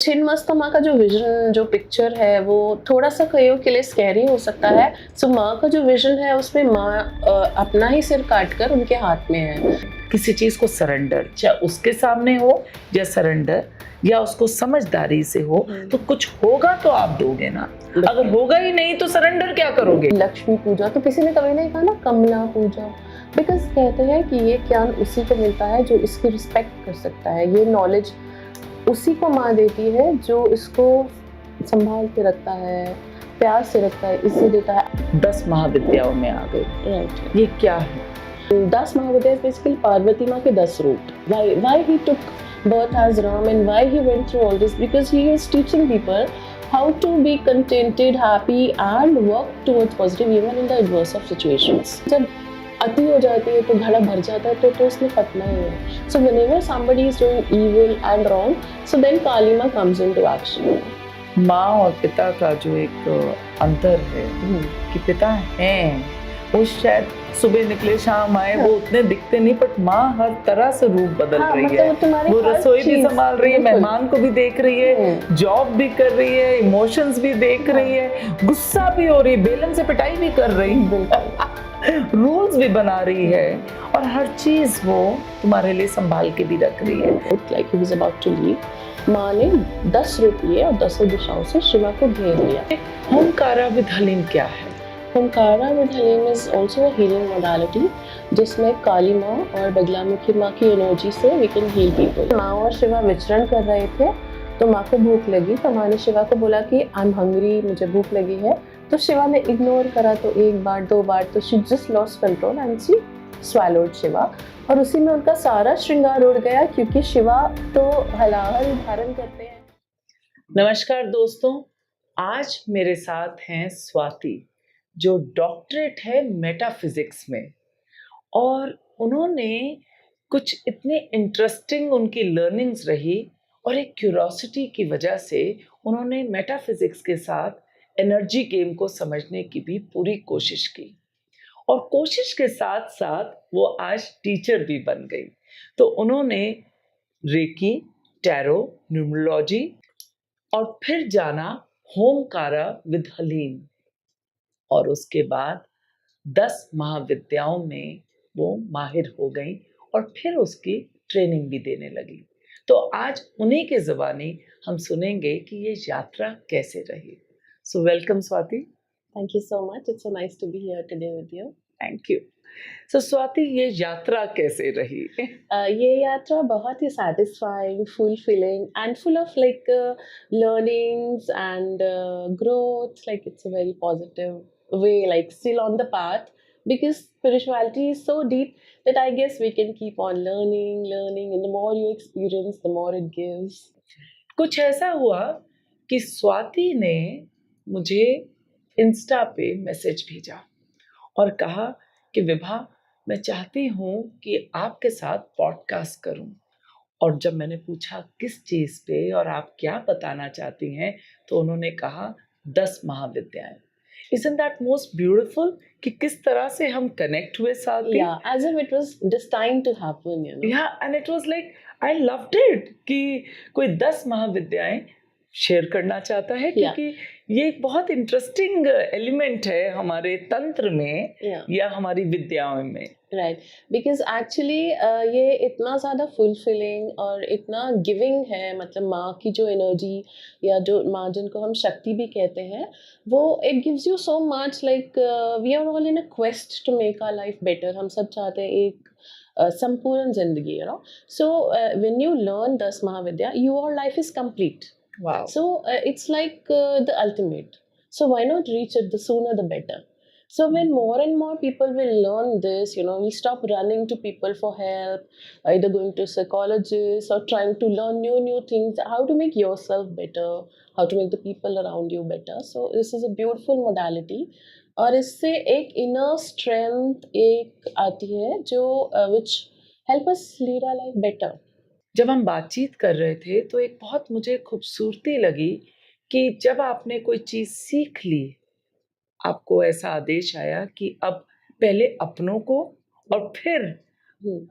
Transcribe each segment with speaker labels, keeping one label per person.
Speaker 1: छिन्नमस्ता का जो विजन, जो पिक्चर है, वो थोड़ा सा कईयों के लिए स्कैरी हो सकता है। सो माँ का जो विजन है उसमें माँ अपना ही सिर काट कर उनके हाथ में है।
Speaker 2: किसी चीज को सरेंडर, चाहे उसके सामने हो या सरेंडर या उसको समझदारी से हो, तो कुछ होगा तो आप दोगे ना। अगर होगा ही नहीं तो सरेंडर क्या करोगे।
Speaker 1: लक्ष्मी पूजा तो किसी ने कभी नहीं कहा ना, कमला पूजा, बिकॉज कहते हैं कि ये ज्ञान उसी को मिलता है जो इसकी रिस्पेक्ट कर सकता है। ये नॉलेज उसी को माँ देती है जो इसको संभाल के रखता है, प्यार से रखता है, इसे देता है।
Speaker 2: 10 महाविद्याओं में आ गए।
Speaker 1: राइट।
Speaker 2: ये क्या है?
Speaker 1: 10 महाविद्या बेसिकली पार्वती माँ के 10 रूप। Why he took birth as Ram and why he went through all this, because he is teaching people how to be contented, happy and work towards positive even in the adverse of situations. जब अति हो जाती है तो घड़ा भर जाता है तो उसमें पतना ही है। So whenever somebody is doing evil and wrong, so then Kali Ma comes into action.
Speaker 2: माँ और पिता का जो एक अंतर है कि पिता हैं वो शायद सुबह निकले शाम आए, वो उतने दिखते नहीं, बट माँ हर तरह से रूप बदल रही है। वो रसोई भी संभाल रही है, मेहमान को भी देख रही है, जॉब भी कर रही है, इमोशंस भी देख रही है, गुस्सा भी हो रही है, बेलन से पिटाई भी कर रही है, रूल्स भी बना रही है, और हर चीज वो तुम्हारे लिए संभाल के भी रख रही है।
Speaker 1: Like he was about to leave, माँ ने 10 रूप लिए और 10 दिशाओं से शिवा को घेर लिया।
Speaker 2: होमकारा विद हलीम क्या है?
Speaker 1: होमकारा विद हलीम is also a healing modality, जिसमें काली माँ और बगलामुखी माँ की एनर्जी से वी कैन हील पीपल। माँ और शिवा विचरण कर रहे थे तो माँ को भूख लगी, तो माँ ने शिवा को बोला कि आई एम हंग्री, मुझे भूख लगी है। तो शिवा ने इग्नोर करा, तो एक बार दो बार तो she just lost control and she swallowed Shiva, और उसी में उनका सारा श्रृंगार उड़ गया, क्योंकि शिवा तो हलाहल धारण करते हैं।
Speaker 2: नमस्कार दोस्तों, आज मेरे साथ हैं स्वाति, जो डॉक्टरेट है मेटाफिजिक्स में, और उन्होंने कुछ इतने इंटरेस्टिंग उनकी लर्निंग्स रही और एक क्यूरोसिटी की वजह से उन्होंने मेटाफिजिक्स के साथ एनर्जी गेम को समझने की भी पूरी कोशिश की, और कोशिश के साथ साथ वो आज टीचर भी बन गई। तो उन्होंने रेकी, टैरो, न्यूमरोलॉजी और फिर जाना होमकारा विद हलीम, और उसके बाद 10 महाविद्याओं में वो माहिर हो गई और फिर उसकी ट्रेनिंग भी देने लगी। तो आज उन्हीं के ज़बानी हम सुनेंगे कि ये यात्रा कैसे रही। So welcome Swati.
Speaker 1: Thank you so much. It's so nice to be here today with you.
Speaker 2: Thank you. So Swati, ये यात्रा कैसे रही?
Speaker 1: ये यात्रा बहुत ही satisfying, fulfilling and full of like learnings and growth. Like it's a very positive way, like still on the path, because spirituality is so deep that I guess we can keep on learning, and the more you experience, the more it gives.
Speaker 2: कुछ ऐसा हुआ कि स्वाति ने मुझे Insta पे message भेजा और कहा कि विभा, मैं चाहती हूँ कि आपके साथ पॉडकास्ट करूँ। और जब मैंने पूछा किस चीज़ पे और आप क्या बताना चाहती हैं, तो उन्होंने कहा 10 महाविद्याएं। Isn't that most beautiful कि किस तरह से हम कनेक्ट हुए साथ ही?
Speaker 1: Yeah, as if it was destined to happen, you know.
Speaker 2: Yeah, and it was like I loved it कि कोई 10 महाविद्याएं शेयर करना चाहता है, क्योंकि ये एक बहुत इंटरेस्टिंग एलिमेंट है हमारे तंत्र में या हमारी विद्याओं में।
Speaker 1: राइट, बिकॉज एक्चुअली ये इतना ज़्यादा फुलफिलिंग और इतना गिविंग है, मतलब माँ की जो एनर्जी या जो माँ जिनको हम शक्ति भी कहते हैं, वो it gives you so much. Like we are all in a quest to make our life better. हम सब चाहते हैं एक संपूर्ण जिंदगी, you know. So when you learn 10 Mahavidya, your life is complete.
Speaker 2: Wow.
Speaker 1: So it's like the ultimate. So why not reach it? The sooner the better. So when more and more people will learn this, you know, we stop running to people for help, either going to psychologists or trying to learn new things, how to make yourself better, how to make the people around you better. So this is a beautiful modality. और इससे एक inner strength एक आती है जो which help us lead our life better.
Speaker 2: जब हम बातचीत कर रहे थे तो एक बहुत मुझे खूबसूरती लगी कि जब आपने कोई चीज़ सीख ली, आपको ऐसा आदेश आया कि अब पहले अपनों को और फिर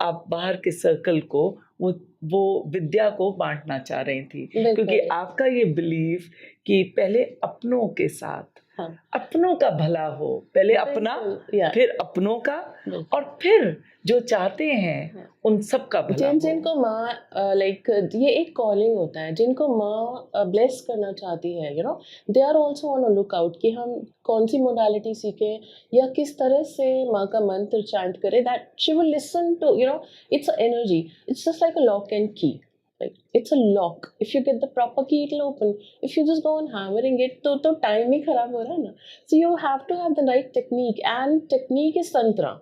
Speaker 2: आप बाहर के सर्कल को वो विद्या को बांटना चाह रही थी, क्योंकि
Speaker 1: बिल्कुल
Speaker 2: आपका ये बिलीव कि पहले अपनों के साथ
Speaker 1: हाँ
Speaker 2: अपनों का भला हो, पहले अपना
Speaker 1: बिल्कुल या
Speaker 2: फिर अपनों का
Speaker 1: बिल्कुल
Speaker 2: और फिर जो चाहते हैं
Speaker 1: हाँ।
Speaker 2: उन सब का भला हो।
Speaker 1: जिनको माँ लाइक ये एक कॉलिंग होता है, जिनको माँ ब्लेस करना चाहती है, you know they are also on a look out कि हम कौन सी मोडालिटी सीखें या किस तरह से माँ का मंत्र चैंट करें, that she will listen to, you know it's energy, it's just like a lock and key, like it's a lock. If you get the proper key, it'll open. If you just go on hammering it, तो time ही खराब हो रहा है ना. So you have to have the right technique, and technique is tantra.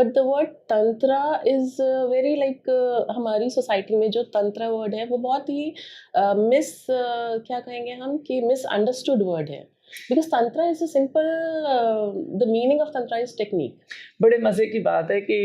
Speaker 1: But the word tantra is very like हमारी society में जो तंत्र वर्ड है वो बहुत ही क्या कहेंगे हम कि misunderstood word है. Because tantra is a simple the meaning of tantra is technique.
Speaker 2: बड़े मजे की बात है कि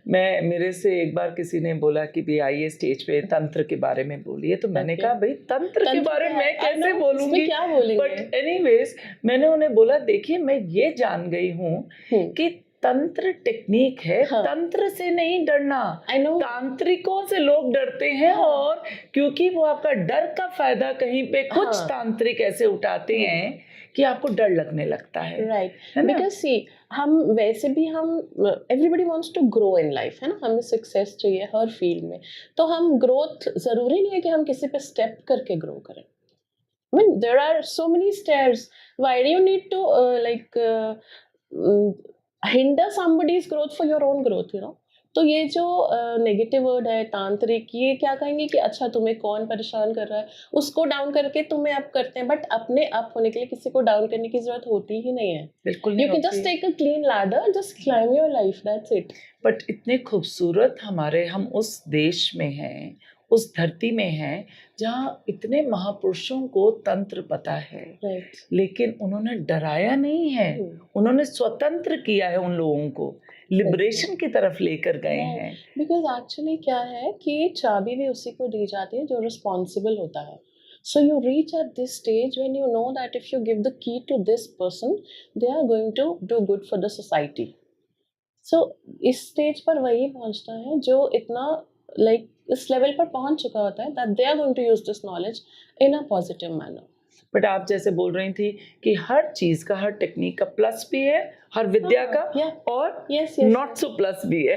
Speaker 2: मेरे से एक बार किसी ने बोला कि भी आइए स्टेज पे तंत्र के बारे में बोलिए, तो मैंने
Speaker 1: Okay.
Speaker 2: कहा भाई तंत्र के बारे में मैं कैसे बोलूंगी,
Speaker 1: इसमें क्या बोलेंगे?
Speaker 2: बट एनीवेज मैंने उन्हें बोला देखिए मैं ये जान गई हूँ कि तंत्र टेक्निक है,
Speaker 1: हाँ.
Speaker 2: तंत्र से नहीं डरना,
Speaker 1: I know.
Speaker 2: तांत्रिकों से लोग डरते हैं,
Speaker 1: हाँ.
Speaker 2: और क्योंकि वो आपका डर का फायदा कहीं पे कुछ
Speaker 1: हाँ.
Speaker 2: तांत्रिक ऐसे उठाते हैं कि आपको डर लगने लगता है,
Speaker 1: राइट,
Speaker 2: है ना?
Speaker 1: बिकॉज सी हम वैसे भी हम everybody wants to grow in life, है ना, हमें सक्सेस चाहिए हर फील्ड में, तो हम ग्रोथ जरूरी नहीं है कि हम किसी पे स्टेप करके ग्रो करें. I mean, there are so many stairs. Why do you need to hinder somebody's growth for your own growth, you know? तो ये जो नेगेटिव वर्ड है तांत्रिक, ये क्या कहेंगे कि अच्छा तुम्हें कौन परेशान कर रहा है, उसको डाउन करके तुम्हें अप करते हैं, बट अपने अप होने के लिए किसी को डाउन करने की जरूरत होती ही नहीं है.
Speaker 2: बिल्कुल
Speaker 1: यू
Speaker 2: नहीं
Speaker 1: कैन
Speaker 2: होती
Speaker 1: जस्ट
Speaker 2: है।
Speaker 1: Take a clean ladder, just climb your life, that's it.
Speaker 2: But इतने खूबसूरत हम उस देश में हैं, उस धरती में हैं जहाँ इतने महापुरुषों को तंत्र पता है,
Speaker 1: राइट.
Speaker 2: लेकिन उन्होंने डराया नहीं है, उन्होंने स्वतंत्र किया है, उन लोगों को लिबरेशन की तरफ लेकर गए हैं.
Speaker 1: बिकॉज एक्चुअली क्या है कि चाबी भी उसी को दी जाती है जो रिस्पॉन्सिबल होता है. So you reach at this stage when you know that if you give the key to this person, they are going to do good for the society. So इस स्टेज पर वही पहुंचता है जो इतना like इस लेवल पर पहुंच चुका होता है that they are going to use this knowledge in a positive manner.
Speaker 2: But आप जैसे बोल रही थी कि हर चीज का, हर टेक्निक का प्लस भी है, हर विद्या का, और नॉट सो प्लस भी है.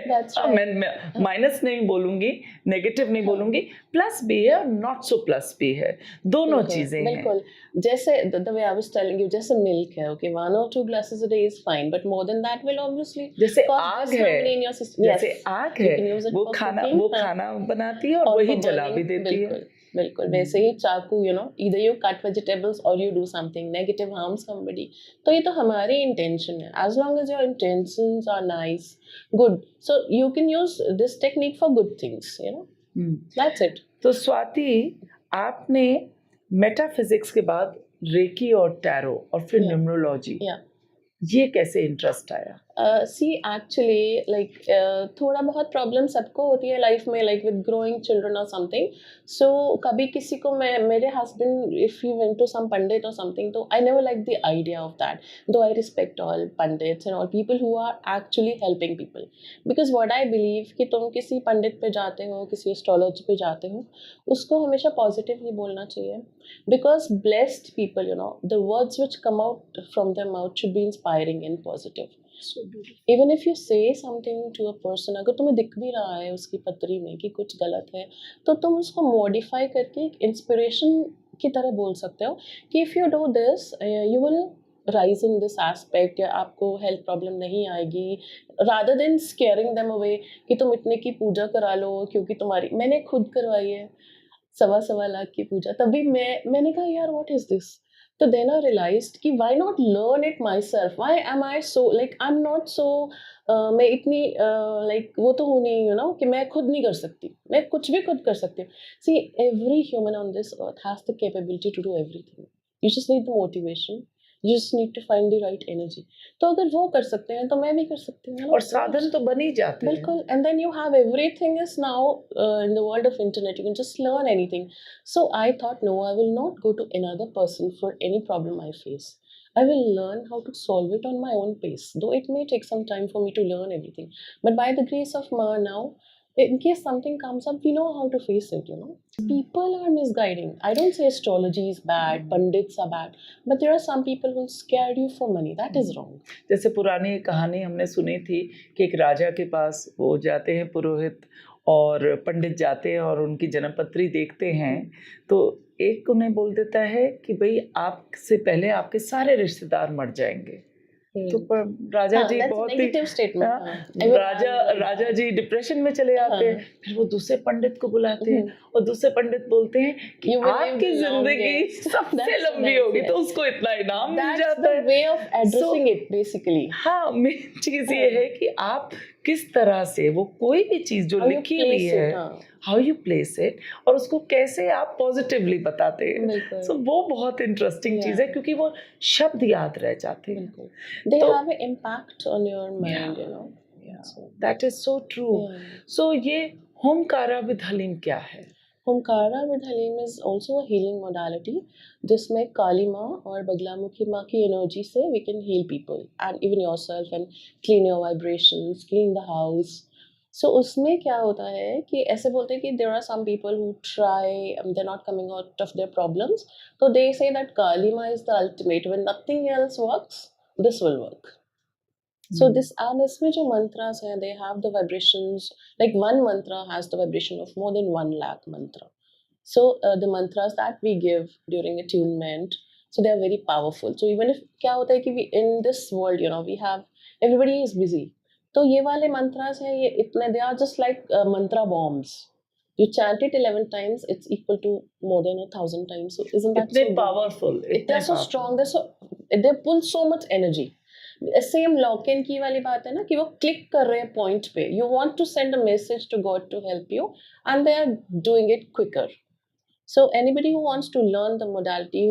Speaker 2: मैं माइनस नहीं बोलूंगी, नेगेटिव नहीं बोलूंगी, प्लस भी है और नॉट सो प्लस भी है, दोनों चीजें हैं.
Speaker 1: बिल्कुल. जैसे the way I was telling you, जैसे मिल्क है, okay, 1 or 2 glasses a day is fine, but more than that will obviously
Speaker 2: जैसे
Speaker 1: cause
Speaker 2: आग
Speaker 1: disharmony in
Speaker 2: है,
Speaker 1: your system.
Speaker 2: जैसे आग है, वो खाना बनाती है और वही जला भी देती है.
Speaker 1: बिल्कुल वैसे ही चाकू, you know, either you cut vegetables or you do something negative, harm somebody. तो ये तो हमारी intention है. As long as your intentions are nice, good, so you can use this technique for good things, you know. That's it.
Speaker 2: तो स्वाति, आपने metaphysics के बाद recce और टैरो और फिर न्यूमरोलॉजी, ये कैसे इंटरेस्ट आया?
Speaker 1: सी एक्चुअली लाइक थोड़ा बहुत प्रॉब्लम सबको होती है लाइफ में, लाइक विद ग्रोइंग चिल्ड्रन और समथिंग. सो कभी किसी को मेरे husband if you went to some pandit और समथिंग, तो I never like the idea of that, though I respect all pandits and all people who are actually helping people. Because what I believe कि तुम किसी पंडित पे जाते हो, किसी एस्ट्रोलॉजी पे जाते हो, उसको हमेशा पॉजिटिव ही बोलना चाहिए. Because blessed people, you know, the words which come out from their mouth should be inspiring and positive. Even if you say something to a person, अगर तुम्हें दिख भी रहा है उसकी पत्री में कि कुछ गलत है, तो तुम उसको मॉडिफाई करके एक इंस्पिरेशन की तरह बोल सकते हो कि if you do this you will rise in this aspect, या आपको हेल्थ प्रॉब्लम नहीं आएगी, rather than squaring them away कि तुम इतने की पूजा करा लो क्योंकि तुम्हारी. मैंने खुद करवाई है 1.25 लाख की पूजा, तभी मैंने कहा यार what is this. So then I realized कि why not learn it myself? Why am I so like I'm not so मैं इतनी like वो तो हूँ नहीं, you know, कि मैं खुद नहीं कर सकती, मैं कुछ भी खुद कर सकती हूँ. See, every human on this earth has the capability to do everything. You just need the motivation. You just need to find the right energy. तो अगर वो कर सकते हैं तो मैं भी कर सकती हूँ.
Speaker 2: और साधन तो बन ही जाते हैं.
Speaker 1: बिल्कुल. And then you have everything is now in the world of internet. You can just learn anything. So I thought, no, I will not go to another person for any problem I face. I will learn how to solve it on my own pace. Though it may take some time for me to learn everything. But by the grace of Ma now, in case something comes up, we know how to face it, you know. People are misguiding. I don't say astrology is bad, pandits are bad, but there are some people who scare you for money. That is wrong.
Speaker 2: जैसे पुरानी कहानी हमने सुनी थी कि एक राजा के पास वो जाते हैं पुरोहित और पंडित जाते हैं और उनकी जन्मपत्री देखते हैं, तो एक उन्हें बोल देता है कि भाई आपसे पहले आपके सारे रिश्तेदार मर जाएंगे। तो राजा जी बहुत ही
Speaker 1: नेगेटिव स्टेटमेंट।
Speaker 2: राजा जी डिप्रेशन में चले जाते हैं। फिर वो दूसरे पंडित को बुलाते हैं और दूसरे पंडित बोलते हैं कि आपकी जिंदगी सबसे लंबी होगी, तो उसको इतना इनाम मिल जाता है।
Speaker 1: Way of addressing it basically.
Speaker 2: हाँ, मेन चीज ये है कि आप किस तरह से वो कोई भी चीज जो लिखी हुई है, हाउ यू प्लेस इट, और उसको कैसे आप पॉजिटिवली बताते हैं। सो वो बहुत इंटरेस्टिंग चीज है, क्योंकि वो शब्द याद रह जाते हैं।
Speaker 1: They have an impact on your mind, you know.
Speaker 2: That is so true. So ये होमकारा विद हलीम क्या है?
Speaker 1: होमकारा विद हलीम is also a healing modality, जिसमें काली माँ और बगलामुखी माँ की एनर्जी से we can heal people and even yourself and clean your vibrations, clean the house. So उसमें क्या होता है कि ऐसे बोलते हैं कि there are some people who try, they're not coming out of their problems, so they say that Kali Ma is the ultimate. When nothing else works, this will work. So this, and इसमें जो mantras हैं, they have the vibrations, like one mantra has the vibration of more than 1 lakh mantra. So the mantras that we give during attunement, so they are very powerful. So even if क्या होता है कि we in this world, you know, we have, everybody is busy, तो ये वाले mantras हैं, ये इतने, they are just like mantra bombs. You chant it 11 times, it's equal to more than 1,000 times. So isn't that so
Speaker 2: powerful?
Speaker 1: They're so strong. They pull so much energy. Same lock and की वाली बात है ना, कि वो click कर रहे हैं पॉइंट पे. You want to send a message to God to help you and they are doing it quicker. So anybody who wants to learn the modality,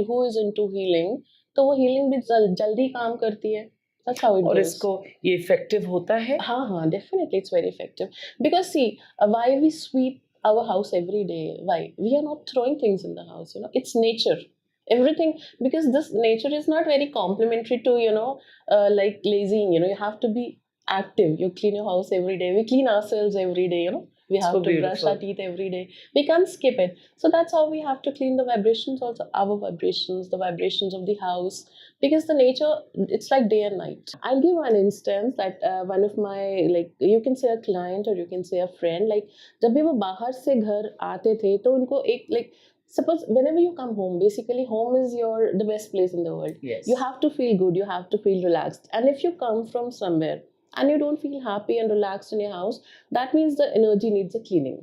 Speaker 1: who is into healing, तो वो healing भी जल्दी काम करती है. That's how it
Speaker 2: और
Speaker 1: goes.
Speaker 2: इसको ये इफेक्टिव होता है?
Speaker 1: हाँ, definitely it's very effective. Because see, why we sweep our house every day? Why? We are not throwing things in the house, you know. It's nature. Everything, because this nature is not very complementary to, you know, like lazying, you know. You have to be active. You clean your house every day. We clean ourselves every day, you know. We have to brush our teeth every day. We can't skip it. So that's how we have to clean the vibrations also, our vibrations, the vibrations of the house, because the nature, it's like day and night. I'll give one instance that one of my, like, you can say a client or you can say a friend, like जब भी वो बाहर से घर आते थे, तो उनको एक, like, suppose whenever you come home, basically home is the best place in the world.
Speaker 2: Yes.
Speaker 1: You have to feel good, you have to feel relaxed. And if you come from somewhere and you don't feel happy and relaxed in your house, that means the energy needs a cleaning.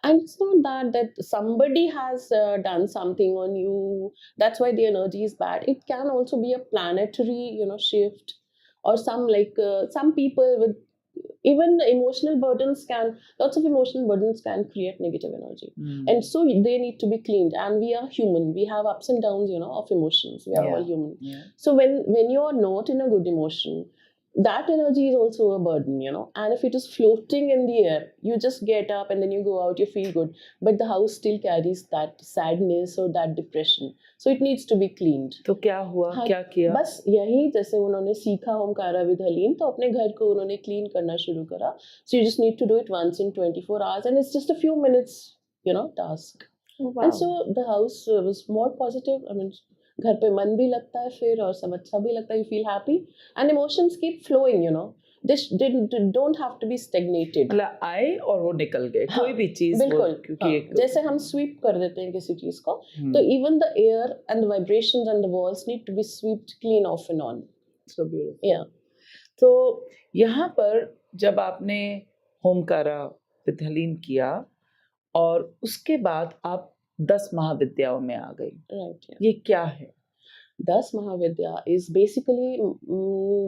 Speaker 1: And it's not that somebody has done something on you, that's why the energy is bad. It can also be a planetary, you know, shift, or some, like some people with even emotional burdens can, lots of emotional burdens can create negative energy. And so they need to be cleaned. And we are human, we have ups and downs, you know, of emotions. We are all human. So when you are not in a good emotion, that energy is also a burden, you know. And if it is floating in the air, you just get up and then you go out, you feel good, but the house still carries that sadness or that depression, so it needs to be cleaned.
Speaker 2: तो क्या हुआ?
Speaker 1: हाँ,
Speaker 2: क्या किया?
Speaker 1: बस यही, जैसे उन्होंने सीखा होमकारा विद हलीम, तो अपने घर को उन्होंने क्लीन करना शुरू करा. So you just need to do it once in 24 hours and it's just a few minutes, you know, task.
Speaker 2: Oh, wow.
Speaker 1: And so the house was more positive. I mean, घर पे मन भी लगता है फिर, और सब अच्छा भी लगता है. You feel happy and emotions keep flowing, you know. They don't have to be stagnated.
Speaker 2: मतलब आए और वो निकल गए.
Speaker 1: हाँ,
Speaker 2: कोई भी चीज,
Speaker 1: बिल्कुल.
Speaker 2: क्योंकि
Speaker 1: जैसे हम स्वीप कर देते हैं किसी चीज को, तो even the air and the vibrations and the walls need to be swept clean off and on.
Speaker 2: So beautiful.
Speaker 1: Yeah.
Speaker 2: तो यहाँ पर जब आपने होमकारा विद हलीम किया और उसके बाद आप 10 महाविद्याओं में आ गई.
Speaker 1: Right. Yeah.
Speaker 2: ये क्या है?
Speaker 1: 10 महाविद्या is basically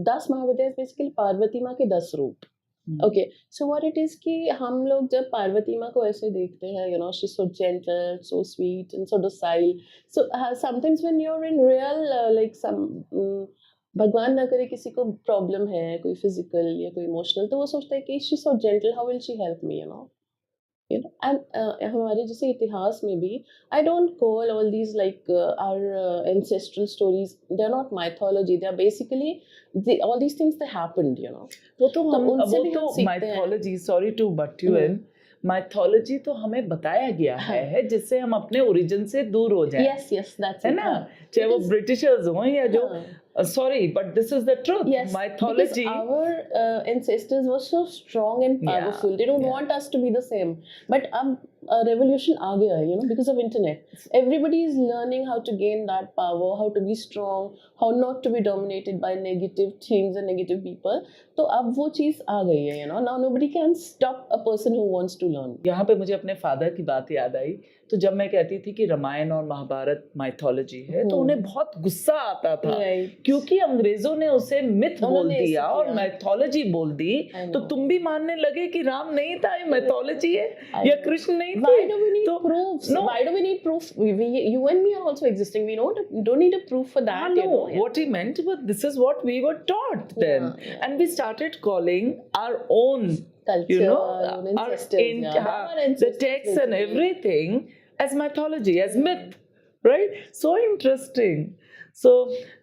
Speaker 1: 10 Mahavidya is basically Parvati माँ के 10 रूप. Okay, so what it is कि हम लोग जब पार्वती माँ को ऐसे देखते हैं, you know, she's so gentle, so sweet and so docile. So sometimes when you're in real like some भगवान ना करे किसी को प्रॉब्लम है, कोई फिजिकल या कोई इमोशनल, तो वो सोचता है कि she's so gentle, how will she help me, you know. you know. And हमारे जैसे इतिहास में भी I don't call all these like our ancestral stories, they're not mythology, they're basically all these things that happened, you know.
Speaker 2: वो तो हम
Speaker 1: उनसे
Speaker 2: वो
Speaker 1: भी हम
Speaker 2: तो
Speaker 1: सीखते हैं।
Speaker 2: Mythology, sorry to butt you in, mythology तो हमें बताया गया
Speaker 1: हाँ।
Speaker 2: है जिससे हम अपने ओरिजिन से दूर हो जाए,
Speaker 1: Yes, yes, that's
Speaker 2: है
Speaker 1: it,
Speaker 2: ना,
Speaker 1: हाँ।
Speaker 2: चाहे वो
Speaker 1: Because-
Speaker 2: ब्रिटिशर्स हों या जो,
Speaker 1: हाँ।
Speaker 2: Sorry but this is the truth,
Speaker 1: Yes,
Speaker 2: mythology,
Speaker 1: because our ancestors were so strong and
Speaker 2: Yeah,
Speaker 1: powerful. They don't
Speaker 2: yeah.
Speaker 1: want us to be the same. But अब revolution आ गया है, you know, because of internet. Everybody is learning how to gain that power, how to be strong, how not to be dominated by negative things and negative people. तो अब वो चीज आ गई है, you know. Now nobody can stop a person who wants to learn.
Speaker 2: यहाँ पे मुझे अपने फादर की बात याद आई, तो जब मैं कहती थी कि रामायण और महाभारत माइथोलॉजी है, तो उन्हें बहुत गुस्सा आता था,
Speaker 1: Right.
Speaker 2: क्योंकि अंग्रेजों ने उसे मिथ बोल
Speaker 1: उन्होंने ऐसे
Speaker 2: दिया और
Speaker 1: किया।
Speaker 2: माइथोलॉजी बोल दी,
Speaker 1: I
Speaker 2: तो
Speaker 1: know.
Speaker 2: तुम भी मानने लगे कि राम नहीं था, ये माइथोलॉजी है,
Speaker 1: I
Speaker 2: या
Speaker 1: know.
Speaker 2: कृष्ण नहीं
Speaker 1: Why
Speaker 2: थे।
Speaker 1: do we need
Speaker 2: तो
Speaker 1: proofs?
Speaker 2: no.
Speaker 1: Why do we need proof? You and me are also existing. We don't need a proof for that.
Speaker 2: No,
Speaker 1: You know?
Speaker 2: what he meant was this is what we were taught then,
Speaker 1: Yeah.
Speaker 2: and we started calling our own,
Speaker 1: Culture,
Speaker 2: you know,
Speaker 1: our ancestors, yeah. Our
Speaker 2: the
Speaker 1: ancestors
Speaker 2: texts and
Speaker 1: basically.
Speaker 2: everything as mythology, as myth, right? So interesting. So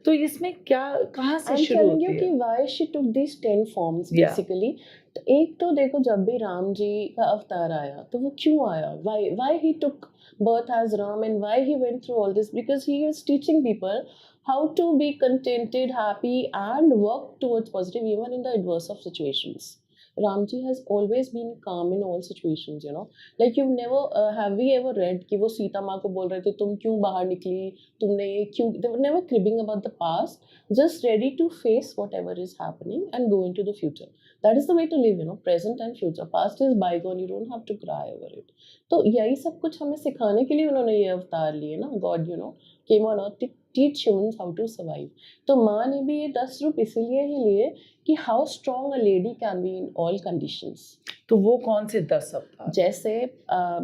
Speaker 2: तो इसमें क्या, कहाँ से
Speaker 1: I'm
Speaker 2: शुरू
Speaker 1: telling
Speaker 2: होती
Speaker 1: you
Speaker 2: है?
Speaker 1: कि why she took these 10 forms
Speaker 2: Yeah.
Speaker 1: basically. तो एक तो देखो, जब भी राम जी का अवतार आया तो वो क्यों आया? Why he took birth as Ram and why he went through all this? Because he is teaching people how to be contented, happy, and work towards positive even in the adverse of situations. Ramji has always been calm in all situations, you know. Like you never have we ever read कि वो सीता माँ को बोल रहे थे तुम क्यों बाहर निकली, तुमने ये क्यों, they were never cribbing about the past, just ready to face whatever is happening and go into the future. That is the way to live, you know, present and future. Past is bygone, you don't have to cry over it. तो यही सब कुछ हमें सिखाने के लिए उन्होंने ये अवतार लिए ना, God, you know, came on earth to teach humans how to survive. तो माँ ने भी ये 10 रूप इसीलिए ही लिए कि how strong a lady can be in all conditions.
Speaker 2: तो वो कौन से 10 अवतार?
Speaker 1: जैसे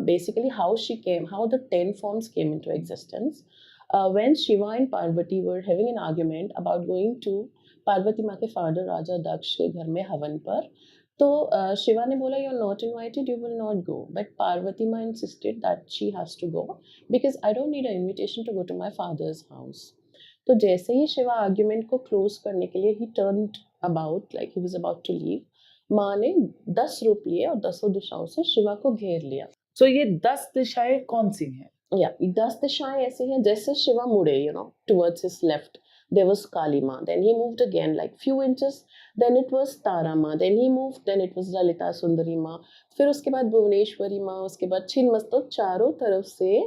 Speaker 1: basically how she came, how the 10 forms came into existence. When Shiva and Parvati were having an argument about going to Parvati माँ के फादर राजा दक्ष के घर में हवन पर, तो शिवा ने बोला you are not invited, you will not go, but Parvati माँ insisted that she has to go because I don't need a invitation to go to my father's house. तो जैसे ही शिवा आर्ग्यूमेंट को क्लोज करने के लिए he turned about like he was about to leave, माँ ने 10 रूप लिए और 10 दिशाओं से शिवा को घेर लिया.
Speaker 2: So ये 10 दिशाएं कौन सी हैं?
Speaker 1: या 10 दिशाएं ऐसी हैं जैसे शिवा मुड़े, you know, towards his left there was Kali Ma, then he moved again like few inches, then it was Tara Ma, then he moved, then it was Lalita Sundari Ma, फिर उसके बाद भुवनेश्वरी माँ, उसके बाद छिन्नमस्ता, तो चारों तरफ से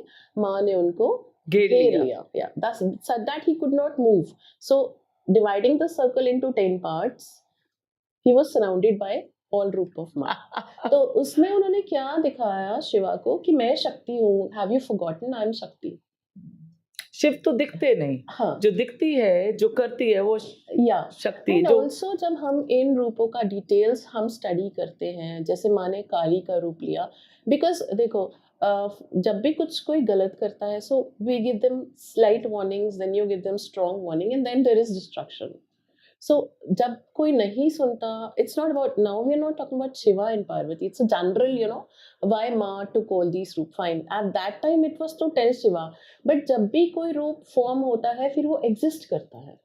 Speaker 1: माँ ने उनको घेर लिया. Yeah, that's so that he could not move. So dividing the circle into 10 parts, he was surrounded by all रूप of माँ. तो उसमें उन्होंने क्या दिखाया शिवा को कि मैं शक्ति हूँ. Have you forgotten I am शक्ति?
Speaker 2: शिव तो दिखते नहीं,
Speaker 1: हाँ,
Speaker 2: जो दिखती है, जो करती है, वो
Speaker 1: या
Speaker 2: शक्ति.
Speaker 1: एंड
Speaker 2: जो
Speaker 1: ऑल्सो जब हम इन रूपों का डिटेल्स हम स्टडी करते हैं, जैसे माँ ने काली का रूप लिया, बिकॉज देखो जब भी कुछ कोई गलत करता है, so we give them slight warnings, then you give them strong warning and then there is destruction. So जब कोई नहीं सुनता, it's not about, now we are not talking about Shiva and Parvati, it's a general, you know, why Ma took all these रूप. Fine, at that time it was to tell Shiva, but जब भी कोई रूप form होता है फिर वो exist करता है,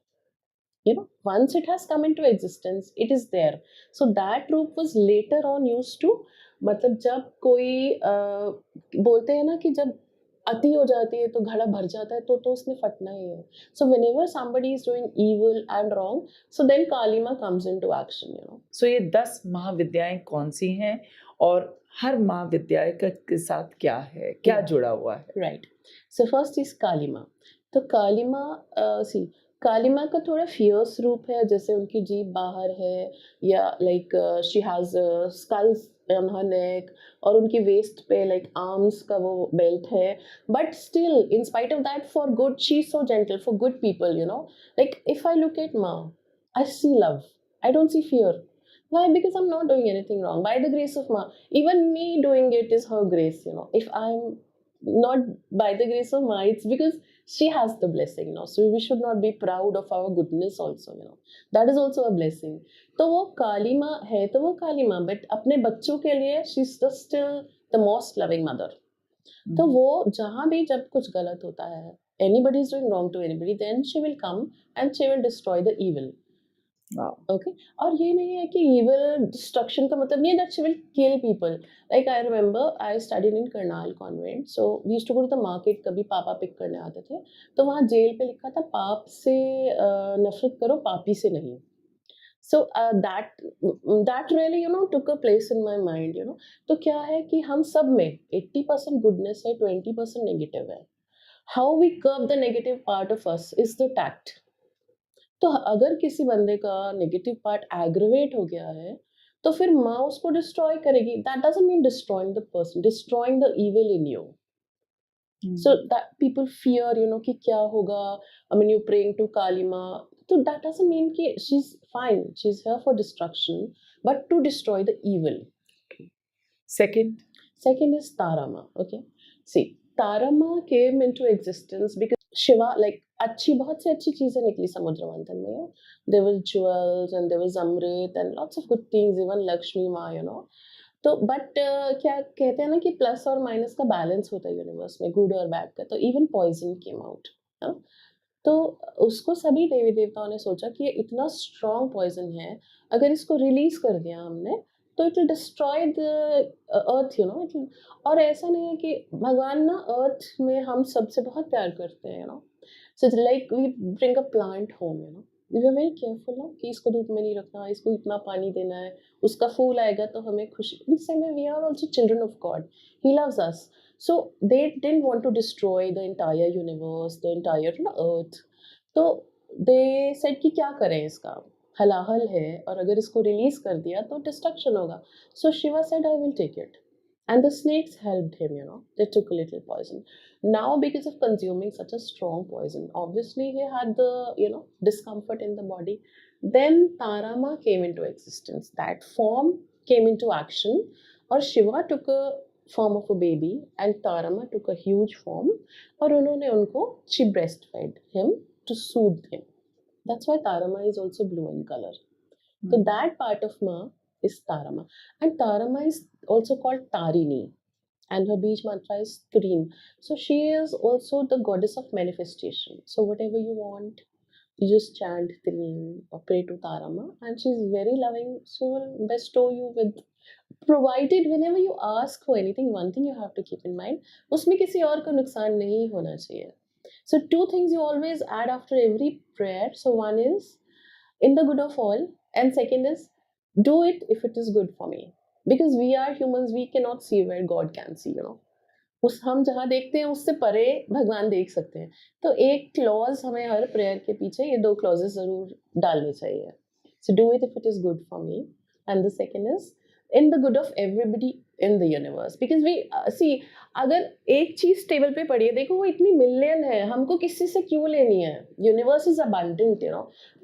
Speaker 1: you know, once it has come into existence it is there. So that रूप was later on used to, मतलब जब कोई बोलते हैं ना कि जब अति हो जाती है तो घड़ा भर जाता है, तो उसने फटना ही है. So whenever somebody is doing evil and wrong, so then Kali Ma comes into action, you know.
Speaker 2: So ये 10 महाविद्याएं कौन सी हैं और हर महाविद्याएं के साथ क्या है, क्या जुड़ा हुआ है?
Speaker 1: Right. So first is Kali Ma. तो काली माँ सी काली माँ का थोड़ा फियर्स रूप है, जैसे उनकी जीभ बाहर है, या like she has skulls on her neck, और उनकी वेस्ट पे लाइक आर्म्स का वो बेल्ट है, but still in spite of that for good she is so gentle for good people, you know. Like if I look at माँ, आई सी love, I don't see fear. Why? Because I'm not doing anything wrong. By the grace of Ma. Even me doing it is her grace, you know. If I'm not by the grace of Ma, it's because she has the blessing, you know. So we should not be proud of our goodness also, you know. That is also a blessing. तो वो काली माँ है, तो वो काली माँ, but अपने बच्चों के लिए she's just still the most loving mother. तो वो जहाँ भी जब कुछ गलत होता है, anybody is doing wrong to anybody, then she will come and she will destroy the evil.
Speaker 2: Wow.
Speaker 1: Okay. और ये नहीं है कि evil destruction का मतलब नहीं है that she will kill people. Like I remember I studied in Karnal convent, so we used to go to the market. कभी पापा पिक करने आते थे, तो वहाँ जेल पे लिखा था पाप से नफरत करो, पापी से नहीं. So that really took a place in my mind. तो क्या है कि हम सब में 80% goodness है, 20% negative है. How we curb the negative part of us is the tact. तो अगर किसी बंदे का नेगेटिव पार्ट एग्रीवेट हो गया है, तो फिर माँ उसको डिस्ट्रॉय करेगी. That doesn't mean destroying the person, destroying the evil in you. So that people fear, कि क्या होगा. I mean, you're praying to Kali Ma. So that doesn't mean कि she's fine. She's here for destruction, but to destroy the evil.
Speaker 2: Second
Speaker 1: is Tara Ma. Okay. See, Tara Ma came into existence because Shiva, like, बहुत सी अच्छी चीजें निकली समुद्र मंथन में. There was jewels and there was Amrit and lots of good things, even Lakshmi Ma. तो but क्या कहते हैं ना कि प्लस और माइनस का बैलेंस होता है यूनिवर्स में, गुड और बैड का. तो इवन पॉइजन केम आउट. तो उसको सभी देवी देवताओं ने सोचा कि ये इतना स्ट्रॉन्ग पॉइजन है, अगर इसको रिलीज कर दिया हमने तो it will destroy the earth. और ऐसा नहीं है कि भगवान ना अर्थ में हम सबसे बहुत प्यार करते हैं. So like we bring a plant home. We are very careful ना कि इसको धूप में नहीं रखना, इसको इतना पानी देना है, उसका फूल आएगा तो हमें खुशी. In same way we are also children of God. He loves us. So they didn't want to destroy the entire universe, the entire earth. तो they said कि क्या करें, इसका हलाहल है और अगर इसको रिलीज कर दिया तो डिस्ट्रक्शन होगा. So Shiva said, I will take it. And the snakes helped him. They took a little poison. Now, because of consuming such a strong poison, obviously he had the discomfort in the body. Then Tarama came into existence. That form came into action, or Shiva took a form of a baby and Tarama took a huge form. और उन्होंने उनको she breastfed him to soothe him. That's why Tarama is also blue in color. So that part of Ma is Tarama. And Tarama is also called Tarini. And her beach mantra is Turin. So she is also the goddess of manifestation. So whatever you want, you just chant Turin or pray to Tarama. And she's very loving. She will bestow you with, provided whenever you ask for anything, one thing you have to keep in mind, उसमें किसी और को नुकसान नहीं होना चाहिए. So 2 things you always add after every prayer. So one is in the good of all, and second is do it if it is good for me. Because we are humans, we cannot see where God can see. उस हम जहाँ देखते हैं उससे परे भगवान देख सकते हैं. तो एक क्लॉज हमें हर प्रेयर के पीछे ये 2 क्लॉजेस जरूर डालने चाहिए. So do it if it is good for me, and the second is in the good of everybody in the universe. Because we see, अगर एक चीज टेबल पे पड़ी है, देखो वो इतनी मिलियन है, हमको किसी से क्यों लेनी है. Universe is abundant.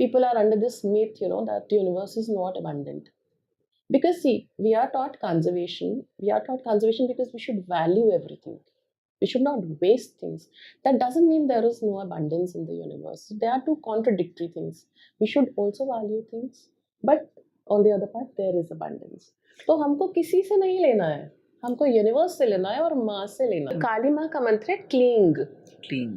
Speaker 1: People are under this myth that universe is not abundant. Because see, we are taught conservation. We are taught conservation because we should value everything. We should not waste things. That doesn't mean there is no abundance in the universe. There are 2 contradictory things. We should also value things, but on the other part there is abundance. तो हमको किसी से नहीं लेना है, हमको universe से लेना है और माँ से लेना है. काली माँ का मंत्र है क्लिंग.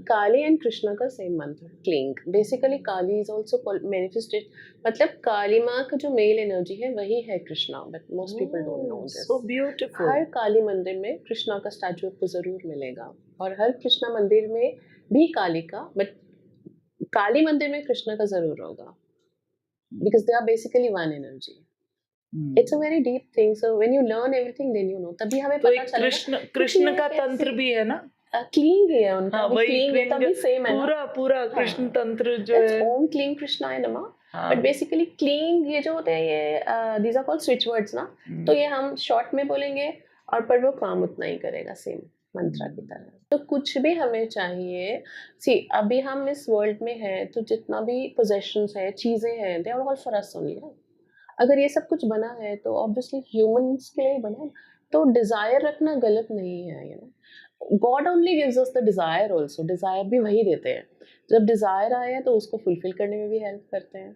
Speaker 1: काली एंड कृष्णा का सेम मंत्र, cling. Basically Kali is also manifested, मतलब काली माँ का जो मेल एनर्जी है वही है Krishna, but most people don't know this.
Speaker 2: So beautiful.
Speaker 1: हर काली मंदिर में कृष्णा का स्टैचू आपको जरूर मिलेगा, और हर कृष्णा मंदिर में भी काली का, बट काली मंदिर में कृष्णा का जरूर होगा. Because they are basically one energy. It's a very deep thing. So when you learn everything, then you know. तभी हमें
Speaker 2: तो
Speaker 1: पता चलेगा.
Speaker 2: कृष्ण का तंत्र भी है ना,
Speaker 1: क्लींग है उनका.
Speaker 2: हाँ,
Speaker 1: भी क्लींग तभी सेम है ना.
Speaker 2: पूरा कृष्ण तंत्र जो है
Speaker 1: ओम क्लीं कृष्णाय नमः. बट बेसिकली क्लींग ये जो होते हैं, ये these are called switch words ना. तो ये हम शॉर्ट में बोलेंगे और पर वो काम उतना ही करेगा, सेम मंत्रा की तरह. तो कुछ भी हमें चाहिए, सी अभी हम इस वर्ल्ड में हैं, तो जितना भी पोजेशंस है, चीजें हैं, they are all for us only. अगर ये सब कुछ बना है तो ऑब्वियसली ह्यूमंस के लिए बना है. तो डिजायर रखना गलत नहीं है. God only gives us the desire also. Desire भी वही देते हैं. जब डिजायर आए तो उसको फुलफिल करने में भी हेल्प करते हैं.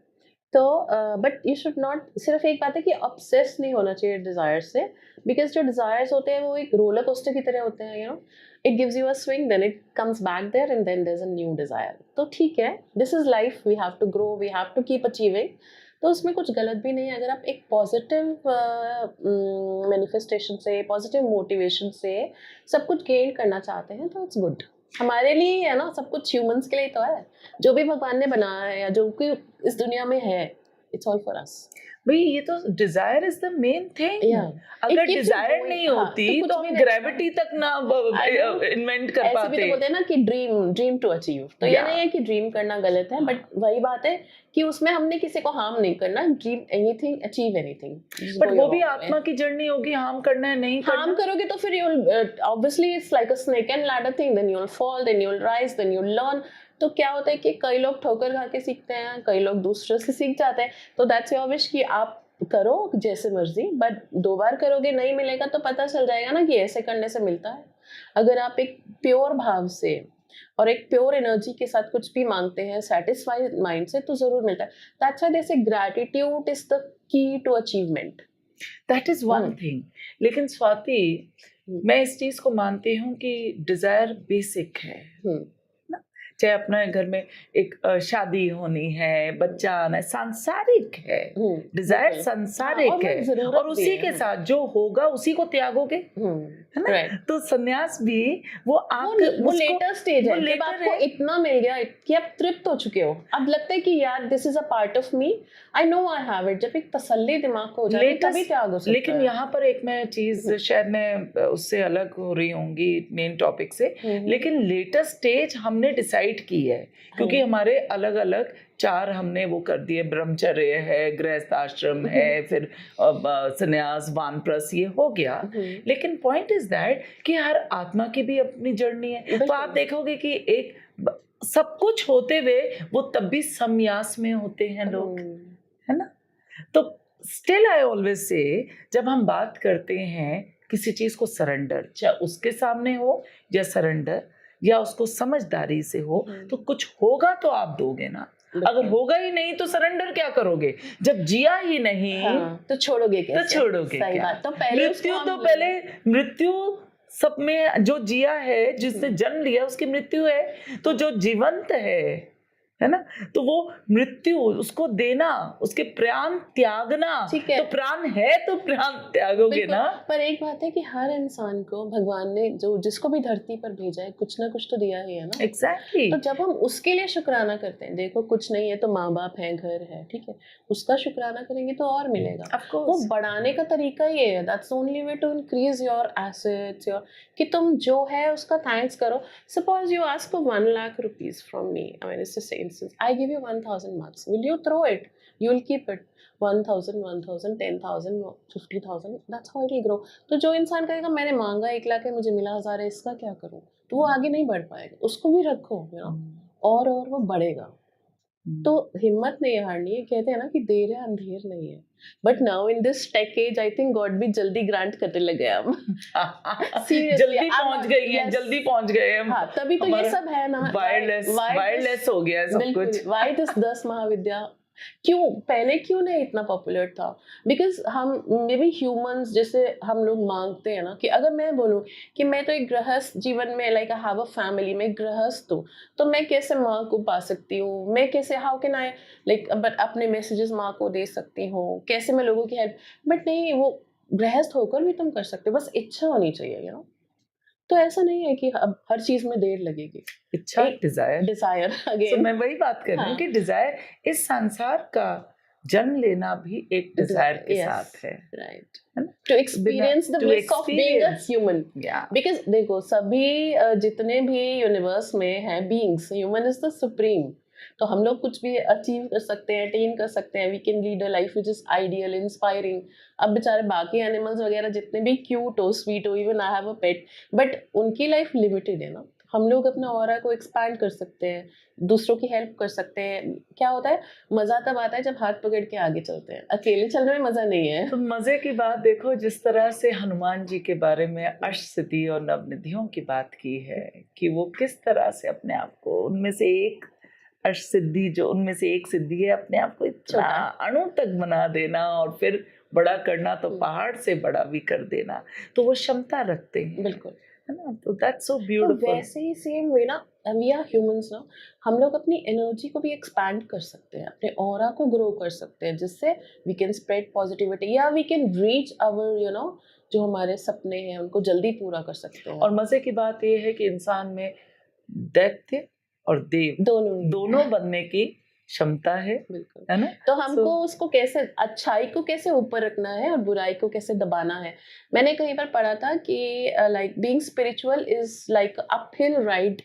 Speaker 1: तो बट यू शुड नॉट, सिर्फ एक बात है कि ऑब्सेस नहीं होना चाहिए डिजायर से, बिकॉज जो डिजायर्स होते हैं वो एक रोलर कोस्टर की तरह होते हैं, you know, it gives you a swing, then it comes back there and then there is a new desire. तो ठीक है, this is life, we have to grow, we have to keep achieving, तो उसमें कुछ गलत भी नहीं है। अगर आप एक पॉजिटिव मैनिफेस्टेशन से, पॉजिटिव मोटिवेशन से सब कुछ गेन करना चाहते हैं तो इट्स गुड। हमारे लिए है ना, सब कुछ ह्यूमंस के लिए तो है, जो भी भगवान ने बनाया है या जो कि इस दुनिया में है, इट्स ऑल फॉर अस।
Speaker 2: भाई ये तो desire is the main thing.
Speaker 1: Yeah.
Speaker 2: अगर
Speaker 1: It keeps you
Speaker 2: desire
Speaker 1: going.
Speaker 2: नहीं
Speaker 1: हाँ,
Speaker 2: होती
Speaker 1: तो कुछ
Speaker 2: तो
Speaker 1: भी
Speaker 2: हम
Speaker 1: नहीं
Speaker 2: ग्रेविटी तक ना
Speaker 1: I know.
Speaker 2: इन्वेंट कर
Speaker 1: ऐसे भी
Speaker 2: पाते।
Speaker 1: तो बोलते हैं ना कि ड्रीम टू अचीव, तो ये
Speaker 2: Yeah.
Speaker 1: नहीं है कि ड्रीम करना गलत है, बट वही बात है कि उसमें हमने किसी को हार्म नहीं करना, dream anything, achieve anything,
Speaker 2: but वो भी आत्मा की जर्नी होगी, हार्म करना है नहीं
Speaker 1: हार्म
Speaker 2: करना।
Speaker 1: करोगे तो फिर you'll obviously it's like a snake and ladder thing, then you'll fall, then you'll rise, then you'll learn। तो क्या होता है कि कई लोग ठोकर खा के सीखते हैं, कई लोग दूसरों से सीख जाते हैं, तो दैट्स योर विश कि आप करो जैसे मर्जी, बट 2 बार करोगे नहीं मिलेगा तो पता चल जाएगा ना कि ऐसे करने से मिलता है। अगर आप एक प्योर भाव से और एक प्योर एनर्जी के साथ कुछ भी मांगते हैं, सेटिस्फाइड माइंड से, तो जरूर मिलता है। That's why they say gratitude is the key to achievement.
Speaker 2: That is one thing. लेकिन स्वाति, मैं इस चीज को मानती हूँ कि डिजायर बेसिक है ना। चाहे अपने घर में एक शादी होनी है, बच्चा आना है, सांसारिक है। डिजायर सांसारिक है, और उसी के साथ जो होगा उसी को त्यागोगे, है ना। तो संन्यास भी वो
Speaker 1: वो लेटर स्टेज है, जब आपको इतना मिल गया कि आप तृप्त हो चुके हो, अब लगता है कि यार this is a part of me, I know I have it, जब एक तसल्ली दिमाग को हो जाए तभी त्याग हो सकता है।
Speaker 2: लेकिन यहाँ पर एक मैं चीज, शायद मैं उससे अलग हो रही होंगी मेन टॉपिक से, लेकिन लेटर स्टेज हमने डिसाइड की है, क्योंकि हमारे अलग अलग 4 हमने वो कर दिए, ब्रह्मचर्य है, गृहस्थ आश्रम है, फिर संन्यास, वानप्रस्थ, ये हो गया। लेकिन पॉइंट इज दैट कि हर आत्मा की भी अपनी जर्नी है। तो आप देखोगे कि एक सब कुछ होते हुए वो तब भी संन्यास में होते हैं लोग, है ना। तो स्टिल आई ऑलवेज से, जब हम बात करते हैं किसी चीज को सरेंडर, चाहे उसके सामने हो या सरेंडर या उसको समझदारी से हो, तो कुछ होगा तो आप दोगे ना। अगर होगा ही नहीं तो सरेंडर क्या करोगे? जब जिया ही नहीं
Speaker 1: तो छोड़ोगे कैसे?
Speaker 2: तो छोड़ोगे
Speaker 1: सही
Speaker 2: क्या?
Speaker 1: बात। तो पहले
Speaker 2: मृत्यु सब में जो जिया है, जिसने जन्म लिया उसकी मृत्यु है। तो जो जीवंत है ना, तो वो मृत्यु उसको देना, उसके प्राण त्यागना, तो प्राण है तो प्राण त्यागोगे ना।
Speaker 1: पर एक बात है कि हर इंसान को भगवान ने जो जिसको भी धरती पर भेजा है, कुछ ना कुछ तो दिया ही है ना।
Speaker 2: एग्जैक्टली।
Speaker 1: तो जब हम उसके लिए शुक्राना करते हैं, देखो कुछ नहीं है तो माँ बाप है, घर है, ठीक है, उसका शुक्राना करेंगे तो और मिलेगा। वो बढ़ाने का तरीका ये है, that's only way to increase your assets, your, कि तुम जो है उसका थैंक्स करो। Suppose you ask for 1 lakh rupees from me, I mean it's the instance, I give you 1000 marks, will you throw it? You will keep it 1000, 1000, 10,000, 50,000, that's how it will grow। तो जो इंसान कहेगा मैंने मांगा 1 लाख है, मुझे मिला 1000 है, इसका क्या करूं, तो वो आगे नहीं बढ़ पाएगा। उसको भी रखो, you know, और वो बढ़ेगा। तो हिम्मत नहीं हारनी है। कहते हैं ना कि देर है अंधेर नहीं है, but now in this tech age I think God भी जल्दी ग्रांट करने लगे हम।
Speaker 2: जल्दी पहुंच गई हैं, जल्दी पहुंच गए हम।
Speaker 1: हाँ, तभी तो ये सब है ना,
Speaker 2: वायरलेस हो गया है सब कुछ।
Speaker 1: Why this 10 महाविद्या क्यों पहले क्यों नहीं इतना पॉपुलर था? बिकॉज हम मे बी ह्यूमंस, जैसे हम लोग मांगते हैं ना कि अगर मैं बोलूँ कि मैं तो एक गृहस्थ जीवन में, like I have a family, मैं गृहस्थ हूँ, तो मैं कैसे माँ को पा सकती हूँ, मैं कैसे, how can I like but अपने मैसेजेस माँ को दे सकती हूँ, कैसे मैं लोगों की हेल्प, बट नहीं, वो गृहस्थ होकर भी तुम कर सकते हो, बस इच्छा होनी चाहिए, यू नो। तो ऐसा नहीं है कि अब हर चीज में देर लगेगी।
Speaker 2: इच्छा, डिजायर
Speaker 1: अगेन।
Speaker 2: तो मैं वही बात कर रही हूँ कि डिजायर, इस संसार का जन्म लेना भी एक डिजायर के साथ है, right?
Speaker 1: To experience the bliss of being a human। Because देखो, सभी जितने भी यूनिवर्स में है beings, human is the supreme. तो हम लोग कुछ भी अचीव कर सकते हैं, अटेन कर सकते हैं, we can lead a life which is ideal, inspiring. अब बेचारे बाकी एनिमल्स वगैरह जितने भी क्यूट हो, स्वीट हो, even I have a pet, but उनकी लाइफ लिमिटेड है ना। हम लोग अपना ऑरा को एक्सपैंड कर सकते हैं, दूसरों की हेल्प कर सकते हैं। क्या होता है, मजा तब आता है जब हाथ पकड़ के आगे चलते हैं, अकेले चलने में मजा नहीं है।
Speaker 2: तो मजे की बात देखो, जिस तरह से हनुमान जी के बारे में अष्टसिद्धि और नवनिधियों की बात की है कि वो किस तरह से अपने आप को उनमें से एक अष्टसिद्धि, जो उनमें से एक सिद्धि है अपने आप को इतना
Speaker 1: छोटा।
Speaker 2: अणु तक बना देना और फिर बड़ा करना, तो पहाड़ से बड़ा भी कर देना, तो वो क्षमता रखते हैं,
Speaker 1: बिल्कुल।
Speaker 2: है ना? तो दैट्स सो
Speaker 1: तो
Speaker 2: ब्यूटीफुल।
Speaker 1: वैसे ही सेम वे ना, वी आर ह्यूमंस ना, हम लोग अपनी एनर्जी को भी एक्सपैंड कर सकते हैं, अपने ऑरा को ग्रो कर सकते हैं, जिससे वी कैन स्प्रेड पॉजिटिविटी, या वी कैन रीच आवर जो हमारे सपने हैं उनको जल्दी पूरा कर सकते हैं।
Speaker 2: और मजे की बात ये है कि इंसान में दैत्य और देव दोनों बनने की क्षमता है
Speaker 1: बिल्कुल।
Speaker 2: ना?
Speaker 1: तो हमको उसको कैसे, अच्छाई को कैसे ऊपर रखना है और बुराई को कैसे दबाना है। मैंने कहीं पर पढ़ा था कि like being spiritual is like uphill ride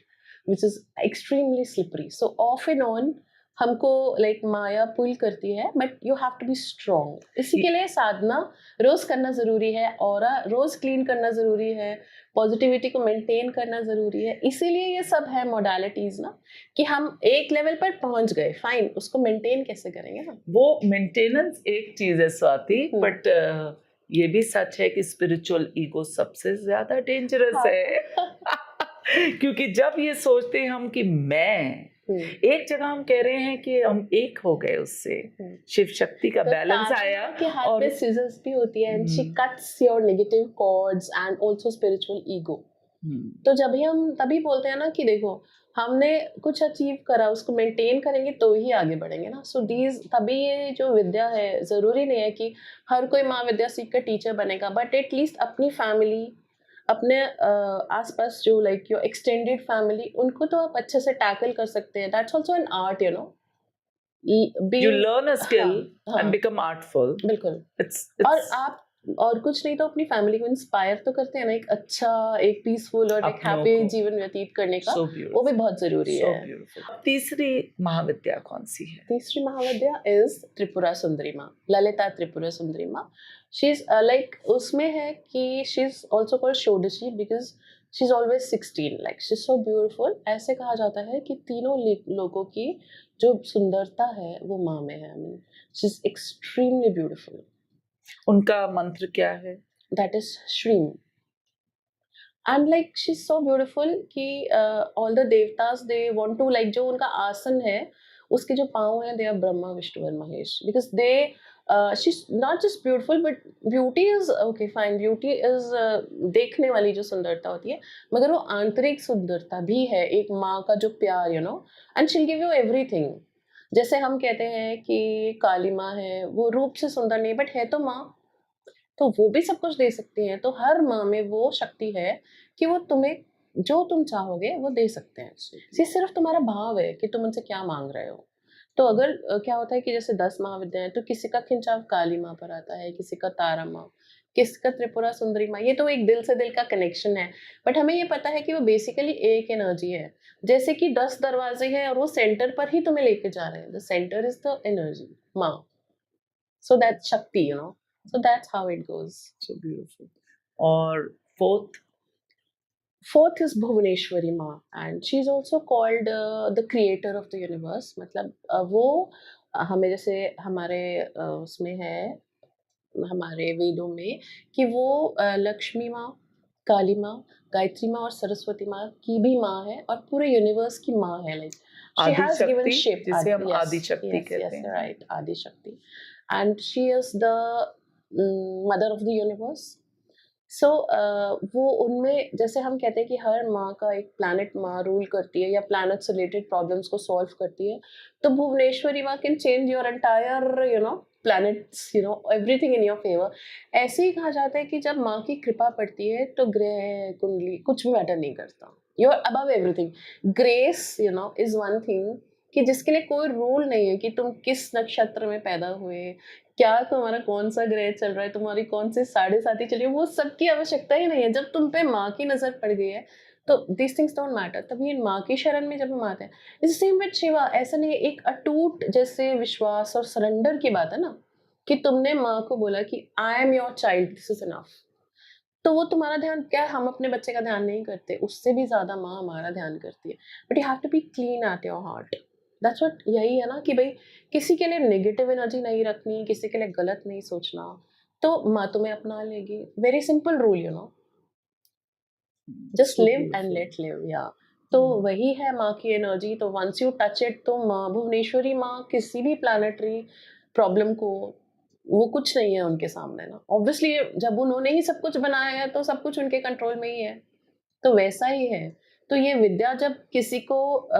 Speaker 1: which is extremely slippery, so off and on हमको लाइक माया पुल करती है, but you have to be strong. इसी के लिए साधना रोज करना जरूरी है, और रोज क्लीन करना जरूरी है, पॉजिटिविटी को मेंटेन करना जरूरी है। इसीलिए ये सब है मॉडलिटीज ना, कि हम एक लेवल पर पहुंच गए, फाइन, उसको मेंटेन कैसे करेंगे ना।
Speaker 2: वो मेंटेनेंस एक चीज है स्वाति, बट ये भी सच है कि स्पिरिचुअल ईगो सबसे ज्यादा डेंजरस है। क्योंकि जब ये सोचते हैं हम कि मैं एक जगह, हम कह रहे हैं कि हम एक हो गए उससे, शिव शक्ति का बैलेंस आया,
Speaker 1: के हाथ
Speaker 2: और
Speaker 1: में सीजर्स भी होती है, and she cuts your negative cords and also spiritual ego. तो जब भी हम तभी बोलते हैं ना कि देखो हमने कुछ अचीव करा, उसको मेंटेन करेंगे तो ही आगे बढ़ेंगे ना। सो दीज, तभी ये जो विद्या है, जरूरी नहीं है कि हर कोई महाविद्या सीख कर टीचर बनेगा, बट एटलीस्ट अपनी फैमिली, अपने आसपास जो लाइक योर एक्सटेंडेड फैमिली, उनको तो आप अच्छे से टैकल कर सकते हैं। That's also an art,
Speaker 2: you learn a skill
Speaker 1: हाँ,
Speaker 2: and become artful.
Speaker 1: बिल्कुल।
Speaker 2: It's
Speaker 1: और आप और कुछ नहीं तो अपनी फैमिली को इंस्पायर तो करते हैं ना, एक अच्छा, एक पीसफुल और एक
Speaker 2: अपनों
Speaker 1: हैप्पी
Speaker 2: को
Speaker 1: जीवन व्यतीत करने का,
Speaker 2: so
Speaker 1: वो
Speaker 2: beautiful,
Speaker 1: भी बहुत जरूरी
Speaker 2: so
Speaker 1: है।
Speaker 2: beautiful. तीसरी महाविद्या कौन सी है?
Speaker 1: तीसरी महाविद्या इज त्रिपुरा सुंदरी माँ, ललिता त्रिपुरा सुंदरी माँ। शी इज लाइक, उसमें है कि she is also called Shodashi because she is always 16, like she is so beautiful. ऐसे कहा जाता है कि तीनों लोगों की जो सुंदरता है वो माँ में है। I mean she is extremely beautiful.
Speaker 2: उनका मंत्र क्या है?
Speaker 1: That is Shreem. And like she is so beautiful कि all the devatas they want to, like जो उनका आसन है, उसके जो पाँव हैं, दे आर ब्रह्मा विष्णु और Mahesh, because they she is not just beautiful, but beauty is okay fine, beauty is देखने वाली जो सुंदरता होती है, मगर वो आंतरिक सुंदरता भी है, एक माँ का जो प्यार, and she will give you everything. जैसे हम कहते हैं कि काली माँ है, वो रूप से सुंदर नहीं, बट है तो माँ, तो वो भी सब कुछ दे सकती हैं। तो हर माँ में वो शक्ति है कि वो तुम्हें जो तुम चाहोगे वो दे सकते हैं। ये सिर्फ तुम्हारा भाव है कि तुम उनसे क्या मांग रहे हो। तो अगर क्या होता है कि जैसे 10 महाविद्याएं, तो किसी का खिंचाव काली माँ पर आता है, किसी का तारा माँ, किसी का त्रिपुरा सुंदरी माँ, ये तो एक दिल से दिल का कनेक्शन है। बट हमें ये पता है कि वो बेसिकली एक एनर्जी है, जैसे कि 10 दरवाजे हैं और वो सेंटर पर ही तुम्हें लेके जा रहे हैं। The centre is the energy, माँ। सो दैट्स शक्ति, So that's how it goes.
Speaker 2: So beautiful. और
Speaker 1: Fourth is Bhuvaneshwari Ma, and she's also called the creator of the universe. मतलब वो हमें जैसे हमारे उसमें है, हमारे वेदों में, कि वो लक्ष्मी माँ, काली माँ, गायत्री माँ और सरस्वती माँ की भी माँ है, और पूरे यूनिवर्स की माँ है। Like she has given shape,
Speaker 2: जिसे हम
Speaker 1: yes,
Speaker 2: आदि शक्ति
Speaker 1: yes,
Speaker 2: कहते
Speaker 1: yes,
Speaker 2: हैं।
Speaker 1: right, आदि शक्ति, and she is the mother of the universe. सो वो उनमें, जैसे हम कहते हैं कि हर माँ का एक प्लैनेट माँ रूल करती है, या प्लैनेट से रिलेटेड प्रॉब्लम्स को सॉल्व करती है, तो भुवनेश्वरी माँ can change your entire planets, everything in your favour. ऐसे ही कहा जाता है कि जब माँ की कृपा पड़ती है तो ग्रह कुंडली कुछ भी मैटर नहीं करता, you are above everything. Grace is one thing कि जिसके लिए कोई रूल नहीं है कि तुम किस नक्षत्र में पैदा हुए, क्या तुम्हारा कौन सा ग्रह चल रहा है, तुम्हारी कौन सी साढ़े साथी चल रही है, वो सब की आवश्यकता ही नहीं है। जब तुम पे माँ की नजर पड़ गई है तो दिस थिंग्स डोंट मैटर। तभी माँ की शरण में जब हम आते हैं, इट्स सेम विद शिवा। ऐसा नहीं है, एक अटूट जैसे विश्वास और सरेंडर की बात है ना, कि तुमने माँ को बोला कि आई am your child, this is enough, तो वो तुम्हारा ध्यान, क्या हम अपने बच्चे का ध्यान नहीं करते, उससे भी ज्यादा माँ हमारा ध्यान करती है। But you have to be clean at your heart. That's what, यही है ना कि भाई किसी के लिए नेगेटिव एनर्जी नहीं रखनी, किसी के लिए गलत नहीं सोचना, तो माँ तुम्हें अपना लेगी। Very simple rule, just
Speaker 2: So
Speaker 1: live and
Speaker 2: beautiful.
Speaker 1: Let live. या तो वही है माँ की एनर्जी। तो वंस यू टच इट, तो माँ भुवनेश्वरी माँ किसी भी प्लानिटरी प्रॉब्लम को, वो कुछ नहीं है उनके सामने ना। ऑब्वियसली जब उन्होंने ही सब कुछ बनाया है तो सब कुछ उनके कंट्रोल में ही है, तो वैसा ही है। तो ये विद्या जब किसी को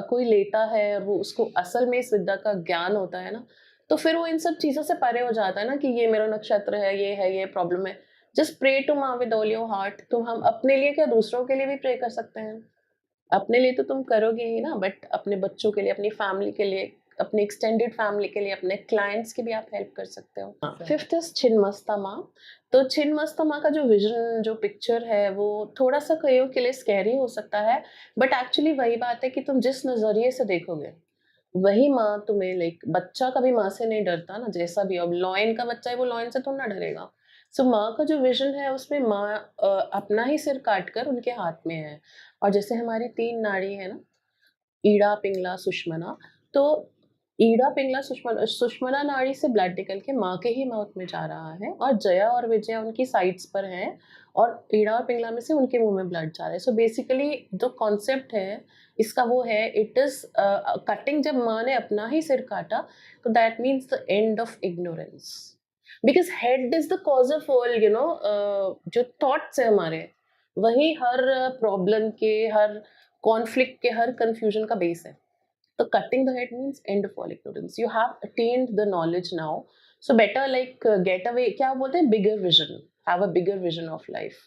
Speaker 1: कोई लेता है और वो उसको असल में इस विद्या का ज्ञान होता है ना, तो फिर वो इन सब चीज़ों से परे हो जाता है ना कि ये मेरा नक्षत्र है, ये प्रॉब्लम है। जस्ट प्रे टू माँ विद ऑल योर हार्ट। तो हम अपने लिए क्या, दूसरों के लिए भी प्रे कर सकते हैं। अपने लिए तो तुम करोगे ही ना, बट अपने बच्चों के लिए, अपनी फैमिली के लिए, अपने एक्सटेंडेड फैमिली के लिए, अपने क्लाइंट्स की भी आप हेल्प कर सकते हो। फिफ्थ इज छिन्नमस्ता माँ। तो छिन्नमस्ता माँ का जो विजन, जो पिक्चर है, वो थोड़ा सा कईयों के लिए स्कैरी हो सकता है, बट एक्चुअली वही बात है कि तुम जिस नजरिए से देखोगे वही माँ तुम्हें, लाइक बच्चा कभी माँ से नहीं डरता ना, जैसा भी। अब लॉयन का बच्चा है, वो लॉयन से तो ना डरेगा। सो माँ का जो विजन है उसमें माँ अपना ही सिर काट कर उनके हाथ में है। और जैसे हमारी 3 नाड़ी है ना, ईड़ा, पिंगला, सुषमना। तो ईड़ा, पिंगला, सुषमना, सुषमना नाड़ी से ब्लड निकल के माँ के ही माउथ में जा रहा है, और जया और विजया उनकी साइड्स पर हैं, और ईड़ा और पिंगला में से उनके मुंह में ब्लड जा रहा है। सो बेसिकली जो कॉन्सेप्ट है इसका वो है, इट इज कटिंग। जब माँ ने अपना ही सिर काटा, तो that means the end of ignorance, because head is the cause of all, you know. जो थॉट्स है हमारे, वही हर प्रॉब्लम के, हर कॉन्फ्लिक्ट के, हर कंफ्यूजन का बेस है। तो cutting the head means end of all ignorance. You have attained the knowledge now, so better like get away, क्या बोलते हैं, bigger vision, have a bigger vision of life.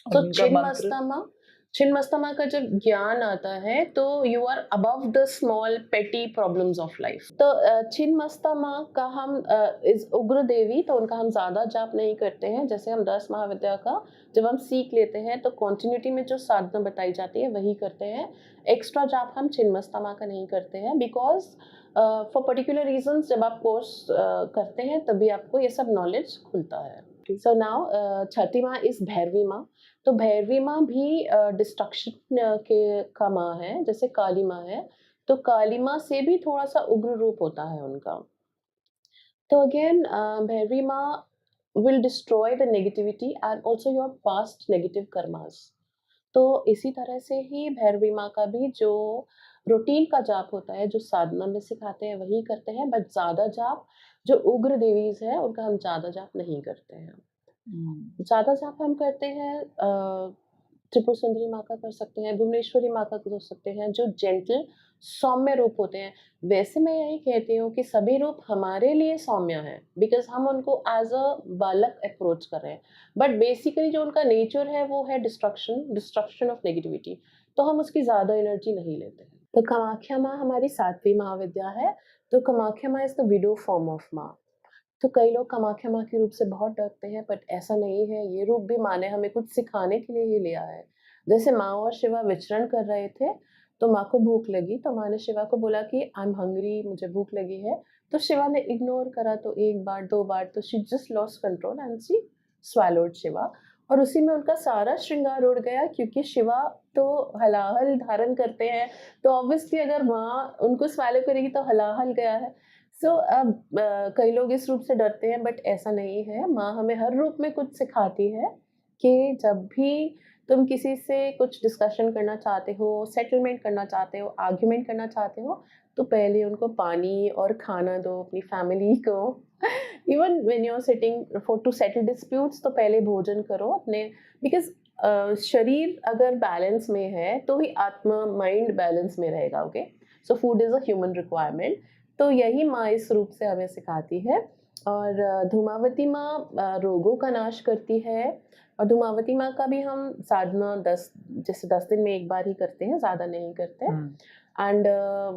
Speaker 1: तो
Speaker 2: उनका मंत्र?
Speaker 1: छिन्नमस्ता का जब ज्ञान आता है, तो you are above the small petty problems of life. तो छिन्नमस्ता का हम इज उग्र देवी, तो उनका हम ज्यादा जाप नहीं करते हैं। जैसे हम 10 महाविद्या का जब हम सीख लेते हैं, तो कॉन्टिन्यूटी में जो साधना बताई जाती है वही करते हैं। एक्स्ट्रा जाप हम छिन्नमस्ता का नहीं करते हैं, बिकॉज फॉर पर्टिकुलर रीजंस जब आप कोर्स करते हैं तभी आपको ये सब नॉलेज खुलता है। सो नाउ छठी माँ इज भैरवी माँ। तो भैरवी माँ भी डिस्ट्रक्शन के का माँ है, जैसे काली माँ है। तो काली माँ से भी थोड़ा सा उग्र रूप होता है उनका। तो अगेन भैरवी माँ will destroy the negativity and also your past negative karmas. तो इसी तरह से ही भैरवी माँ का भी जो रूटीन का जाप होता है, जो साधना में सिखाते हैं वही करते हैं, बट ज़्यादा जाप जो उग्र देवीज है उनका हम ज़्यादा जाप नहीं करते हैं। ज़्यादा जाप हम करते हैं त्रिपुर सुंदरी माँ का कर सकते हैं, भुवनेश्वरी माँ का कर सकते हैं, जो जेंटल सौम्य रूप होते हैं। वैसे मैं यही कहती हूँ कि सभी रूप हमारे लिए सौम्य हैं, बिकॉज हम उनको एज अ बालक अप्रोच कर रहे हैं, बट बेसिकली जो उनका नेचर है वो है डिस्ट्रक्शन ऑफ नेगेटिविटी। तो हम उसकी ज़्यादा एनर्जी नहीं लेते हैं। तो कामाख्या माँ हमारी 7वीं महाविद्या है। तो कामाख्या माँ is the widow form of माँ। तो कई लोग कामाख्या माँ के रूप से बहुत डरते हैं, बट ऐसा नहीं है। ये रूप भी माँ ने हमें कुछ सिखाने के लिए ही लिया है। जैसे माँ और शिवा विचरण कर रहे थे, तो माँ को भूख लगी, तो माँ ने शिवा को बोला कि आई एम हंग्री, मुझे भूख लगी है। तो शिवा ने इग्नोर करा, तो 1 बार 2 बार, तो she just lost control and she swallowed Shiva. और उसी में उनका सारा श्रृंगार उड़ गया, क्योंकि शिवा तो हलाहल धारण करते हैं, तो ऑब्वियसली अगर माँ उनको स्वैलो करेगी तो हलाहल गया है। सो अब कई लोग इस रूप से डरते हैं, बट ऐसा नहीं है। माँ हमें हर रूप में कुछ सिखाती है कि जब भी तुम किसी से कुछ डिस्कशन करना चाहते हो, सेटलमेंट करना चाहते हो, आर्ग्यूमेंट करना चाहते हो, तो पहले उनको पानी और खाना दो, अपनी फैमिली को। Even when you are sitting for to settle disputes, तो पहले भोजन करो अपने, बिकॉज शरीर अगर बैलेंस में है तो ही आत्मा, माइंड बैलेंस में रहेगा। Okay, so food is a human requirement. तो यही माँ इस रूप से हमें सिखाती है। और धूमावती माँ रोगों का नाश करती है। और धूमावती माँ का भी हम साधना 10 दिन में एक बार ही करते हैं, ज़्यादा नहीं करते। एंड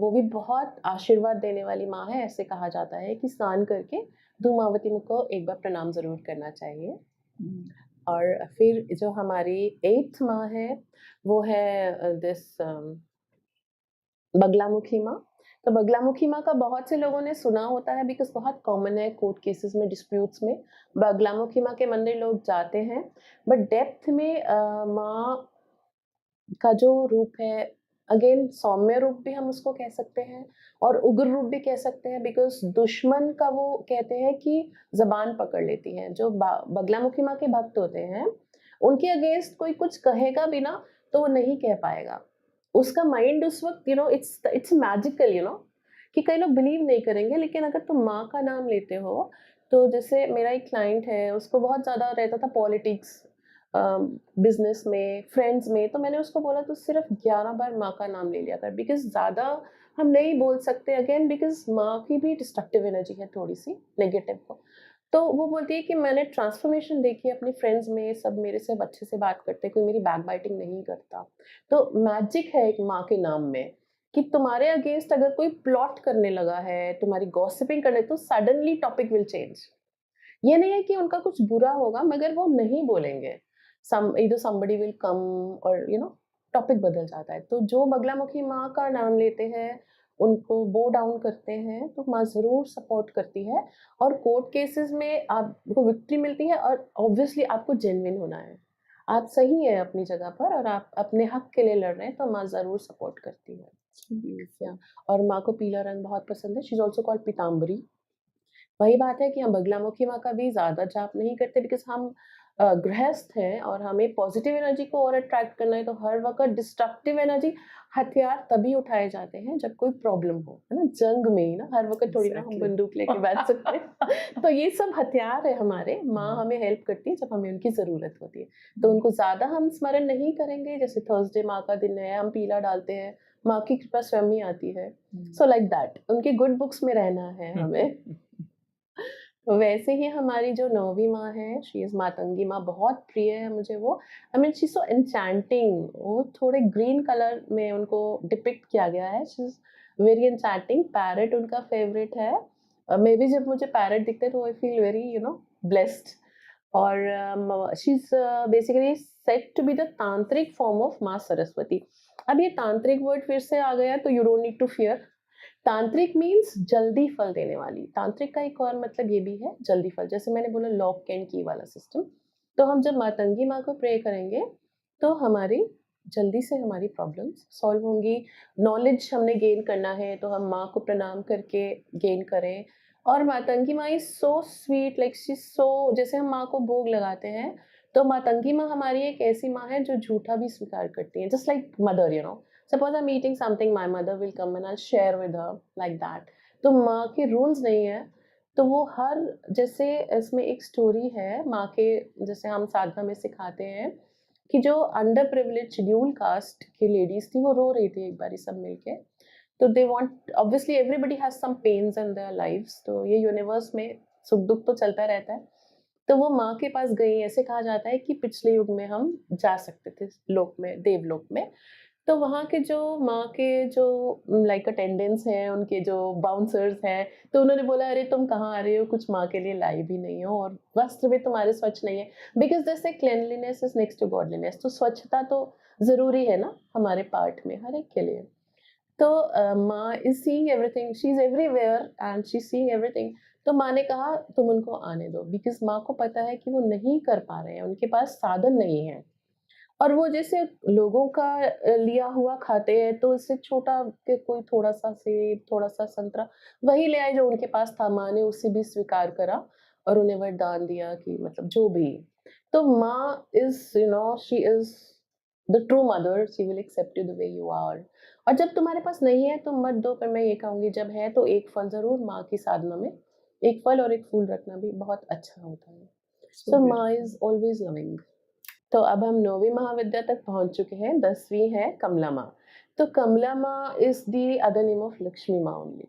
Speaker 1: वो भी बहुत आशीर्वाद देने वाली माँ है। ऐसे कहा जाता है कि स्नान करके धूमावती माँ को एक बार प्रणाम ज़रूर करना चाहिए। और फिर जो हमारी 8th माँ है, वो है दिस बगलामुखी माँ। तो बगलामुखी माँ का बहुत से लोगों ने सुना होता है, बिकॉज बहुत कॉमन है कोर्ट केसेस में, डिस्प्यूट्स में बगलामुखी माँ के मंदिर लोग जाते हैं। बट डेप्थ में माँ का जो रूप है, अगेन सौम्य रूप भी हम उसको कह सकते हैं, और उग्र रूप भी कह सकते हैं, बिकॉज दुश्मन का वो कहते हैं कि जबान पकड़ लेती हैं। जो बगलामुखी माँ के भक्त होते हैं, उनके अगेंस्ट कोई कुछ कहेगा भी ना, तो वो नहीं कह पाएगा। उसका माइंड उस वक्त इट्स मैजिकल, कि कई लोग बिलीव नहीं करेंगे, लेकिन अगर तुम माँ का नाम लेते हो, तो जैसे मेरा एक क्लाइंट है, उसको बहुत ज़्यादा रहता था पॉलिटिक्स, बिजनेस में, फ्रेंड्स में, तो मैंने उसको बोला तू सिर्फ 11 बार माँ का नाम ले लिया कर, बिकॉज ज़्यादा हम नहीं बोल सकते अगेन, बिकॉज माँ की भी डिस्ट्रक्टिव एनर्जी है थोड़ी सी नेगेटिव को। तो वो बोलती है कि मैंने ट्रांसफॉर्मेशन देखी है अपनी फ्रेंड्स में, सब मेरे से अब अच्छे से बात करते हैं, कोई मेरी बैक बाइटिंग नहीं करता। तो मैजिक है एक माँ के नाम में, कि तुम्हारे अगेंस्ट अगर कोई प्लॉट करने लगा है, तुम्हारी गॉसिपिंग करने, तो सडनली टॉपिक विल चेंज। ये नहीं है कि उनका कुछ बुरा होगा, मगर वो नहीं बोलेंगे। सम इधर समबडी विल कम, और टॉपिक बदल जाता है। तो जो बगलामुखी माँ का नाम लेते हैं, उनको बो डाउन करते हैं, तो माँ ज़रूर सपोर्ट करती है। और कोर्ट केसेस में आपको विक्ट्री मिलती है, और ऑब्वियसली आपको जेन्युइन होना है। आप सही हैं अपनी जगह पर, और आप अपने हक के लिए लड़ रहे हैं, तो माँ ज़रूर सपोर्ट करती है। या और माँ को पीला रंग बहुत पसंद है। She is also called Pitambari. वही बात है कि हम बगलामुखी माँ का भी ज़्यादा जाप नहीं करते, बिकॉज़ हम गृहस्थ हैं, और हमें पॉज़िटिव एनर्जी को और अट्रैक्ट करना है, तो हर वक़्त डिस्ट्रक्टिव एनर्जी, हथियार तभी उठाए जाते हैं जब कोई प्रॉब्लम हो, है ना? जंग में ही ना, हर वक़्त थोड़ी ना हम
Speaker 2: एग्जैक्टली।
Speaker 1: बंदूक लेके बैठ सकते हैं। तो ये सब हथियार है हमारे, माँ हमें हेल्प करती है जब हमें उनकी ज़रूरत होती है। तो उनको ज़्यादा हम स्मरण नहीं करेंगे, जैसे थर्सडे माँ का दिन है, हम पीला डालते हैं, माँ की कृपा स्वयं ही आती है। सो लाइक दैट, उनकी गुड बुक्स में रहना है हमें। वैसे ही हमारी जो नौवीं माँ है, शी इज़ मातंगी माँ, बहुत प्रिय है मुझे वो। I mean she is so enchanting, वो थोड़े ग्रीन कलर में उनको डिपिक्ट किया गया है। She is very enchanting, parrot उनका फ़ेवरेट है। मेबी जब मुझे पैरट दिखते हैं तो आई फील वेरी ब्लेस्ड। और she is basically said to be the tantric form of Maa Saraswati. अब ये तांत्रिक वर्ड फिर से आ गया, तो you don't need to fear. Tantric means जल्दी फल देने वाली। तांत्रिक का एक और मतलब ये भी है, जल्दी फल। जैसे मैंने बोला लॉक एंड की वाला सिस्टम। तो हम जब मातंगी माँ को प्रे करेंगे, तो हमारी जल्दी से हमारी प्रॉब्लम्स सॉल्व होंगी। नॉलेज हमने गेन करना है, तो हम माँ को प्रणाम करके गेन करें। और मातंगी माँ is so sweet, like she is सो, जैसे हम माँ को भोग लगाते हैं, तो मातंगी माँ हमारी एक ऐसी माँ है जो झूठा भी स्वीकार करती है, just like mother, Suppose I'm eating something, my mother will come and I'll share with her like that. तो माँ के रूल्स नहीं है, तो वो हर, जैसे इसमें एक स्टोरी है माँ के, जैसे हम साधना में सिखाते हैं, कि जो अंडर प्रिविलेज शेड्यूल कास्ट की लेडीज थी, वो रो रही थी एक बारी सब मिलके। तो they want, obviously everybody has some pains in their lives, तो ये यूनिवर्स में सुख दुख तो चलता रहता है। तो वो माँ के पास गई, ऐसे कहा जाता है कि पिछले युग में हम जा सकते थे लोक में, देवलोक में। तो वहाँ के जो माँ के जो लाइक अटेंडेंट्स हैं, उनके जो बाउंसर्स हैं, तो उन्होंने बोला, अरे तुम कहाँ आ रहे हो, कुछ माँ के लिए लाई भी नहीं हो, और वस्त्र भी तुम्हारे स्वच्छ नहीं है, बिकॉज जैसे cleanliness is next to godliness, तो स्वच्छता तो ज़रूरी है ना हमारे पार्ट में, हर एक के लिए। तो माँ is seeing everything, she is everywhere and she is seeing everything. तो माँ ने कहा तुम उनको आने दो, बिकॉज माँ को पता है कि वो नहीं कर पा रहे हैं, उनके पास साधन नहीं है। और वो जैसे लोगों का लिया हुआ खाते हैं, तो इससे छोटा के कोई थोड़ा-सा सेब, थोड़ा-सा संतरा, वही ले आए जो उनके पास था। माँ ने उसे भी स्वीकार करा और उन्हें वरदान दिया कि मतलब जो भी। तो Maa is she is the true mother, she will accept you the way you are. और जब तुम्हारे पास नहीं है तो मत दो, पर मैं ये कहूँगी जब है तो एक फल ज़रूर माँ की साधना में, एक फल और एक फूल रखना भी बहुत अच्छा होता है।
Speaker 2: सो
Speaker 1: सो माँ
Speaker 2: ब्यूटीफुल।
Speaker 1: Is always loving. तो अब हम 9वीं महाविद्या तक पहुँच चुके हैं, 10वीं है कमला माँ। तो Kamala Maa is the other name of Lakshmi माँ ओनली।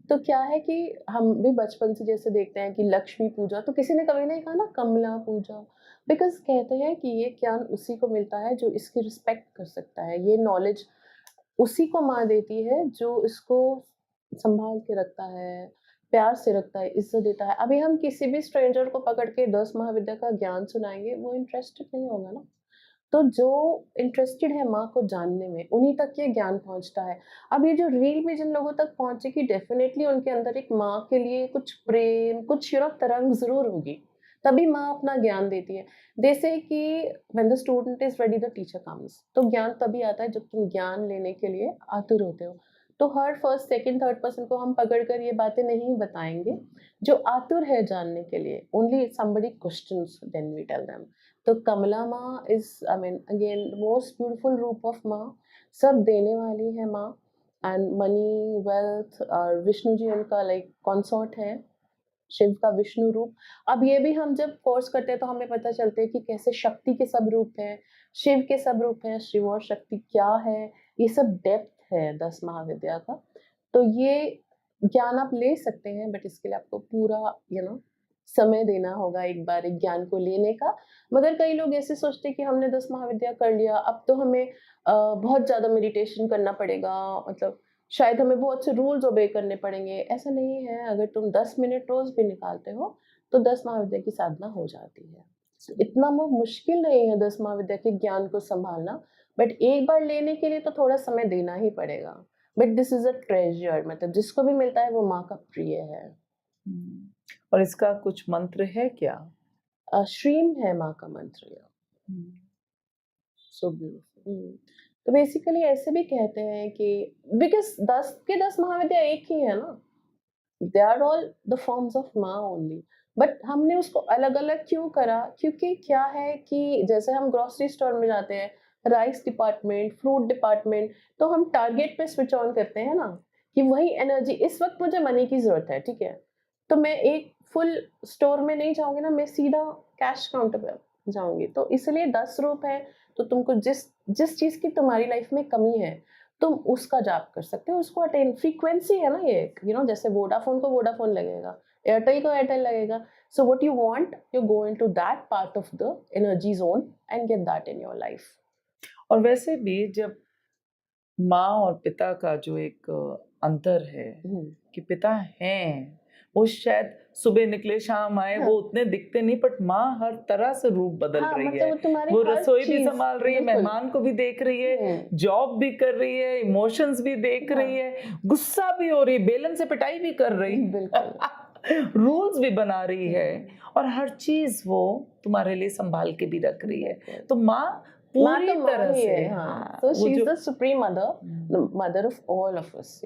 Speaker 1: तो क्या है कि हम भी बचपन से जैसे देखते हैं कि लक्ष्मी पूजा, तो किसी ने कभी नहीं कहा ना कमला पूजा, बिकॉज़ कहते हैं कि ये ज्ञान उसी को मिलता है जो इसकी रिस्पेक्ट कर सकता है। ये नॉलेज उसी को माँ देती है जो इसको सँभाल के रखता है, प्यार से रखता है, इज़्ज़त देता है। अभी हम किसी भी स्ट्रेंजर को पकड़ के 10 महाविद्या का ज्ञान सुनाएँगे, वो इंटरेस्टेड नहीं होगा ना। तो जो इंटरेस्टेड है माँ को जानने में, उन्हीं तक ये ज्ञान पहुँचता है। अब ये जो रील में जिन लोगों तक पहुँचेगी, डेफ़िनेटली उनके अंदर एक माँ के लिए कुछ प्रेम, कुछ तरंग ज़रूर होगी। तभी माँ अपना ज्ञान देती है। दे से कि when the student is ready the teacher comes. तो ज्ञान तभी आता है जब तुम ज्ञान लेने के लिए आतुर होते हो। तो हर फर्स्ट, सेकंड, थर्ड पर्सन को हम पकड़ कर ये बातें नहीं बताएँगे। जो आतुर है जानने के लिए, only somebody questions then we tell them. तो Kamala Maa is, I mean again most beautiful रूप ऑफ माँ, सब देने वाली है माँ, एंड मनी, वेल्थ, और विष्णु जी उनका लाइक कंसॉर्ट है, शिव का विष्णु रूप। अब ये भी हम जब कोर्स करते हैं तो हमें पता चलता है कि कैसे शक्ति के सब रूप हैं, शिव के सब रूप हैं, शिव और शक्ति क्या है, ये सब डेप्थ है 10 महाविद्या का। तो ये ज्ञान आप ले सकते हैं, बट इसके लिए आपको पूरा समय देना होगा एक बार एक ज्ञान को लेने का। मगर कई लोग ऐसे सोचते हैं कि हमने 10 महाविद्या कर लिया, अब तो हमें बहुत ज़्यादा मेडिटेशन करना पड़ेगा, मतलब शायद हमें बहुत से रूल्स ओबे करने पड़ेंगे। ऐसा नहीं है, अगर तुम 10 मिनट रोज भी निकालते हो तो 10 महाविद्या की साधना हो जाती है। इतना वो मुश्किल नहीं है 10 महाविद्या के ज्ञान को संभालना, बट एक बार लेने के लिए तो थोड़ा समय देना ही पड़ेगा। But this is a treasure, मतलब जिसको भी मिलता है वो माँ का प्रिय है।
Speaker 2: और इसका कुछ मंत्र है क्या?
Speaker 1: श्रीम है माँ का मंत्र।
Speaker 2: So beautiful.
Speaker 1: तो बेसिकली ऐसे भी कहते हैं कि बिकॉज 10 के 10 महाविद्या एक ही है ना, they are all the forms of Maa only, but हमने उसको अलग अलग क्यों करा? क्योंकि क्या है कि जैसे हम ग्रोसरी स्टोर में जाते हैं, राइस डिपार्टमेंट, फ्रूट डिपार्टमेंट, तो हम टारगेट पे स्विच ऑन करते हैं ना, कि वही एनर्जी इस वक्त मुझे मनी की जरूरत है, ठीक है, तो मैं एक फुल स्टोर में नहीं जाऊंगी ना, मैं सीधा कैश काउंटर पे जाऊंगी। तो इसलिए 10 रूप है, तो तुमको जिस जिस चीज की तुम्हारी लाइफ में कमी है तुम उसका जाप कर सकते हो, उसको अटेन, फ्रीक्वेंसी है ना ये, जैसे वोडाफोन को वोडाफोन लगेगा, एयरटेल को एयरटेल लगेगा। So what you want, you go into that part of the energy zone and get that in your life.
Speaker 2: और वैसे भी जब माँ और पिता का जो एक अंतर है कि पिता हैं वो शायद सुबह निकले शाम आए, वो उतने दिखते नहीं, बट माँ हर तरह से रूप बदल रही
Speaker 1: मतलब
Speaker 2: है। वो रसोई भी संभाल रही है, मेहमान को भी देख रही है, जॉब भी कर रही है, इमोशंस भी देख रही है, गुस्सा भी हो रही है, बेलन से पिटाई भी कर रही है, रूल्स भी बना रही है, और हर चीज वो तुम्हारे लिए संभाल के भी रख रही है। तो माँ पूरी तरह से,
Speaker 1: तो she is the supreme mother, mother of all of us,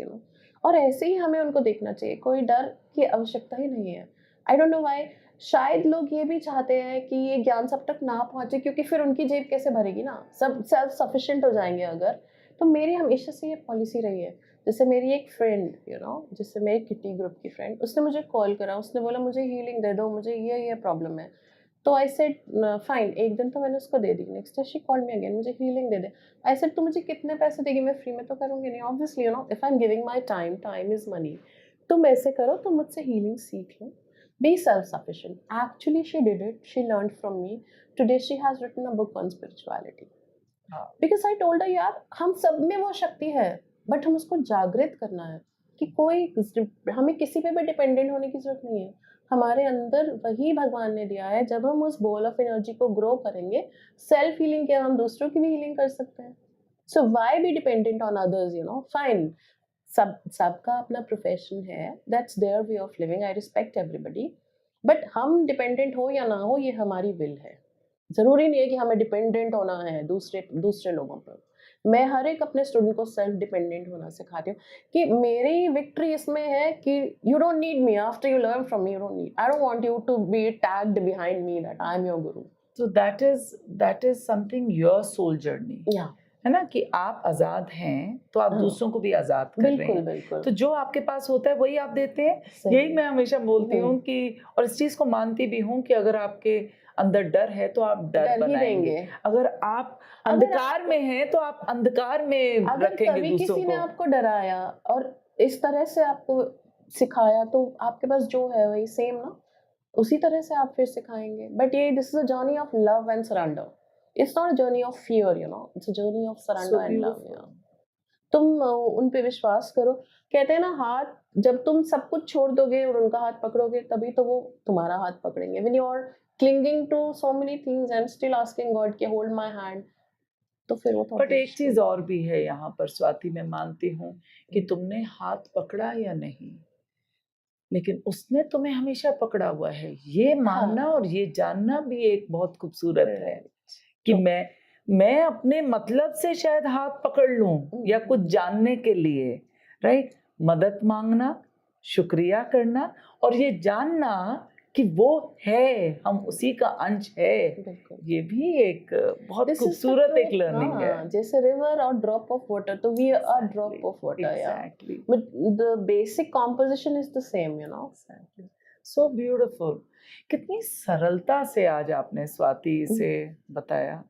Speaker 1: और ऐसे ही हमें उनको देखना चाहिए, कोई डर की आवश्यकता ही नहीं है। आई डोंट नो व्हाई, शायद लोग ये भी चाहते हैं कि ये ज्ञान सब तक ना पहुंचे, क्योंकि फिर उनकी जेब कैसे भरेगी ना, सब सेल्फ सफिशिएंट हो जाएंगे अगर। तो मेरी हमेशा से ये पॉलिसी रही है, जैसे मेरी एक फ्रेंड जैसे मेरी किटी ग्रुप की फ्रेंड, उसने मुझे कॉल करा, उसने बोला मुझे हीलिंग दे दो, मुझे ये प्रॉब्लम है। तो आई सेड फाइन, एक दिन तो मैंने उसको दे दी, next day she called me again, मुझे हीलिंग दे दे। आई सेड तू मुझे कितने पैसे देगी, मैं फ्री में तो करूँगी नहीं, obviously if I am giving my time, time is money, तुम ऐसे करो, तुम मुझसे हीलिंग सीख लो, be self sufficient. Actually she did it, she learned from me, today she has written a book on spirituality, because I told her यार हम सब में वो शक्ति है, बट हम उसको जागृत करना है, कि कोई हमें किसी पे भी डिपेंडेंट होने की जरूरत नहीं है, हमारे अंदर वही भगवान ने दिया है। जब हम उस बॉल ऑफ एनर्जी को ग्रो करेंगे, सेल्फ हीलिंग के हम दूसरों की भी हीलिंग कर सकते हैं। So why be dependent on others, fine, सबका अपना प्रोफेशन है, that's their way of living, I respect everybody, but हम डिपेंडेंट हो या ना हो ये हमारी विल है। जरूरी नहीं है कि हमें डिपेंडेंट होना है दूसरे लोगों पर। मैं हर एक अपने स्टूडेंट को सेल्फ डिपेंडेंट होना सिखाती हूँ, कि मेरी विक्ट्री इसमें है कि you don't need me, after you learn from me you don't need, I don't want you to be tagged behind me that I am your guru.
Speaker 2: So that is something your soul journey, है ना, कि आप आजाद हैं तो आप दूसरों को भी आजाद कर रहे हैं।
Speaker 1: बिल्कुल।
Speaker 2: तो जो आपके पास होता है वही आप देते हैं। यही मैं हमेशा बोलती हूँ कि, और इस चीज को मानती भी हूँ कि अगर आपके अंदर डर है तो आप डर बनाएंगे, अगर आप अंधकार में हैं तो आप अंधकार में रखेंगे दूसरों को।
Speaker 1: किसी ने आपको डराया और इस तरह से आपको सिखाया, तो आपके पास जो है वही सेम ना, उसी तरह से आप फिर सिखाएंगे। बट ये this is a journey of love and surrender, it's not a journey of fear, it's a journey of surrender and love. तुम उन पे विश्वास करो, कहते हैं ना, हाथ जब तुम सब कुछ छोड़ दोगे और उनका हाथ पकड़ोगे, तभी तो वो तुम्हारा हाथ पकड़ेंगे। When you are clinging to so many things and still asking God कि होल्ड माय हैंड, तो फिर वो।
Speaker 2: बट एक चीज और भी है यहाँ पर स्वाति, मैं मानती हूँ कि तुमने हाथ पकड़ा या नहीं, लेकिन उसने तुम्हें हमेशा पकड़ा हुआ है, ये मानना और ये जानना भी एक बहुत खूबसूरत है कि मैं अपने मतलब से शायद हाथ पकड़ लूं या कुछ जानने के लिए, राइट, मदद मांगना, शुक्रिया करना, और ये जानना कि वो है, हम उसी का अंश है।
Speaker 1: बिल्कुल।
Speaker 2: ये भी एक बहुत
Speaker 1: This is the
Speaker 2: खूबसूरत एक
Speaker 1: truth,
Speaker 2: लर्निंग है।
Speaker 1: हाँ, जैसे river और drop of water, तो we are drop of water, yeah.
Speaker 2: Exactly.
Speaker 1: But the basic composition is the same, you know.
Speaker 2: Exactly. So beautiful. कितनी सरलता से आज आपने स्वाति इसे बताया,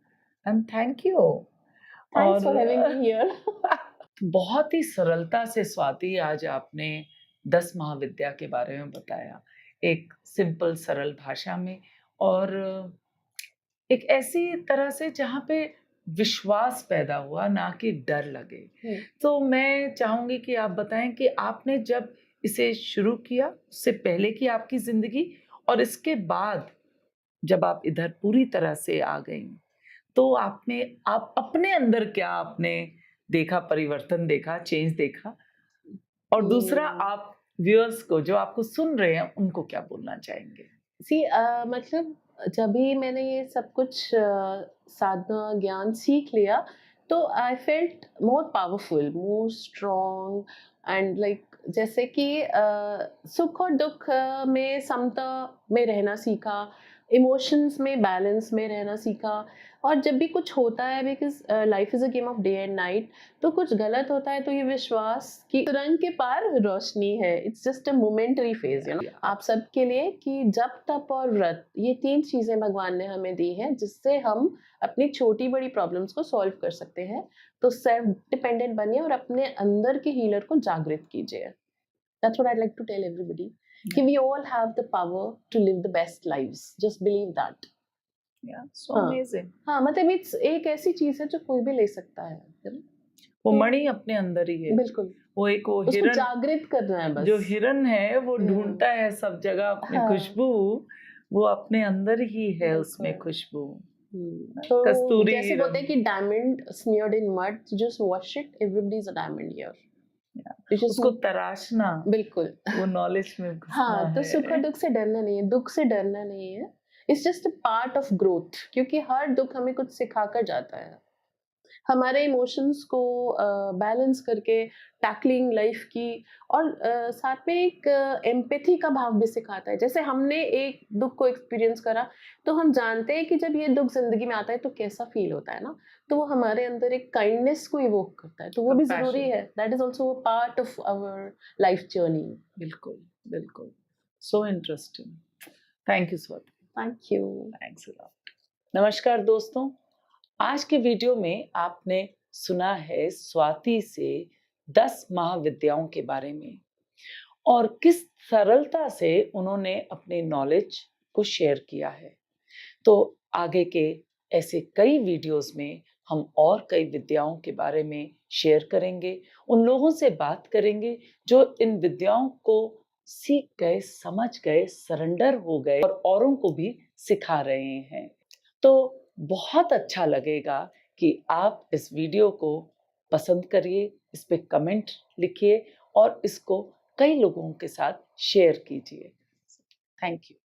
Speaker 2: and thank you.
Speaker 1: Thanks for having me here.
Speaker 2: बहुत ही सरलता से स्वाति आज आपने 10 महाविद्या के बारे में बताया, एक सिंपल सरल भाषा में, और एक ऐसी तरह से जहाँ पे विश्वास पैदा हुआ, ना कि डर लगे। तो मैं चाहूंगी कि आप बताएं कि आपने जब इसे शुरू किया, उससे पहले की आपकी जिंदगी, और इसके बाद जब आप इधर पूरी तरह से आ गई, तो आप अपने अंदर क्या आपने देखा, परिवर्तन देखा, चेंज देखा, और दूसरा आप व्यूअर्स को जो आपको सुन रहे हैं उनको क्या बोलना चाहेंगे?
Speaker 1: मतलब जब भी मैंने ये सब कुछ साधना ज्ञान सीख लिया, तो I felt more powerful, more strong, and like जैसे कि सुख और दुख में समता में रहना सीखा, इमोशंस में बैलेंस में रहना सीखा। और जब भी कुछ होता है, because life is a game of day and night, तो कुछ गलत होता है तो ये विश्वास कि रंग के पार रोशनी है, it's just a momentary phase, you know, आप सबके लिए, कि जब तप और व्रत, ये 3 चीजें भगवान ने हमें दी हैं जिससे हम अपनी छोटी बड़ी प्रॉब्लम्स को सॉल्व कर सकते हैं। तो सेल्फ डिपेंडेंट बनिए और अपने अंदर के हीलर को जागृत कीजिए। That's what I like to tell everybody, कि we all have the power to live the best lives, just believe that.
Speaker 2: So amazing.
Speaker 1: हाँ, मतलब इट्स एक ऐसी चीज है जो कोई भी ले सकता है,
Speaker 2: वो मणि अपने अंदर ही है।
Speaker 1: बिल्कुल,
Speaker 2: वो एक वो
Speaker 1: उसको
Speaker 2: हिरन,
Speaker 1: जागृत करना है बस।
Speaker 2: जो हिरन है वो ढूंढता है सब जगह अपनी खुशबू, वो अपने अंदर ही है, उसमें खुशबू।
Speaker 1: तो
Speaker 2: कस्तूरी
Speaker 1: जैसे बोलते हैं कि diamond smeared in mud, just wash it, everybody is a diamond here.
Speaker 2: उसको तराशना,
Speaker 1: बिल्कुल,
Speaker 2: वो नॉलेज में घुसना
Speaker 1: हाँ, तो
Speaker 2: है।
Speaker 1: सुख और दुख से डरना नहीं है, दुख से डरना नहीं है, it's just a part of growth, क्योंकि हर दुख हमें कुछ सिखा कर जाता है। हमारे इमोशंस को बैलेंस करके टैकलिंग लाइफ की, और साथ में एक एम्पैथी का भाव भी सिखाता है। जैसे हमने एक दुख को एक्सपीरियंस करा, तो हम जानते हैं कि जब ये दुख जिंदगी में आता है तो कैसा फील होता है ना, तो वो हमारे अंदर एक काइंडनेस को इवोक करता है, तो वो भी जरूरी है। That is also a part of our life journey.
Speaker 2: बिल्कुल बिल्कुल, so interesting. Thank you Swati.
Speaker 1: Thank you.
Speaker 2: Thanks a lot. नमस्कार दोस्तों, आज के वीडियो में आपने सुना है स्वाति से 10 महाविद्याओं के बारे में, और किस सरलता से उन्होंने अपने नॉलेज को शेयर किया है। तो आगे के ऐसे कई वीडियोस में हम और कई विद्याओं के बारे में शेयर करेंगे, उन लोगों से बात करेंगे जो इन विद्याओं को सीख गए, समझ गए, सरेंडर हो गए और औरों को भी सिखा रहे हैं। तो बहुत अच्छा लगेगा कि आप इस वीडियो को पसंद करिए, इस पे कमेंट लिखिए और इसको कई लोगों के साथ शेयर कीजिए। Thank you.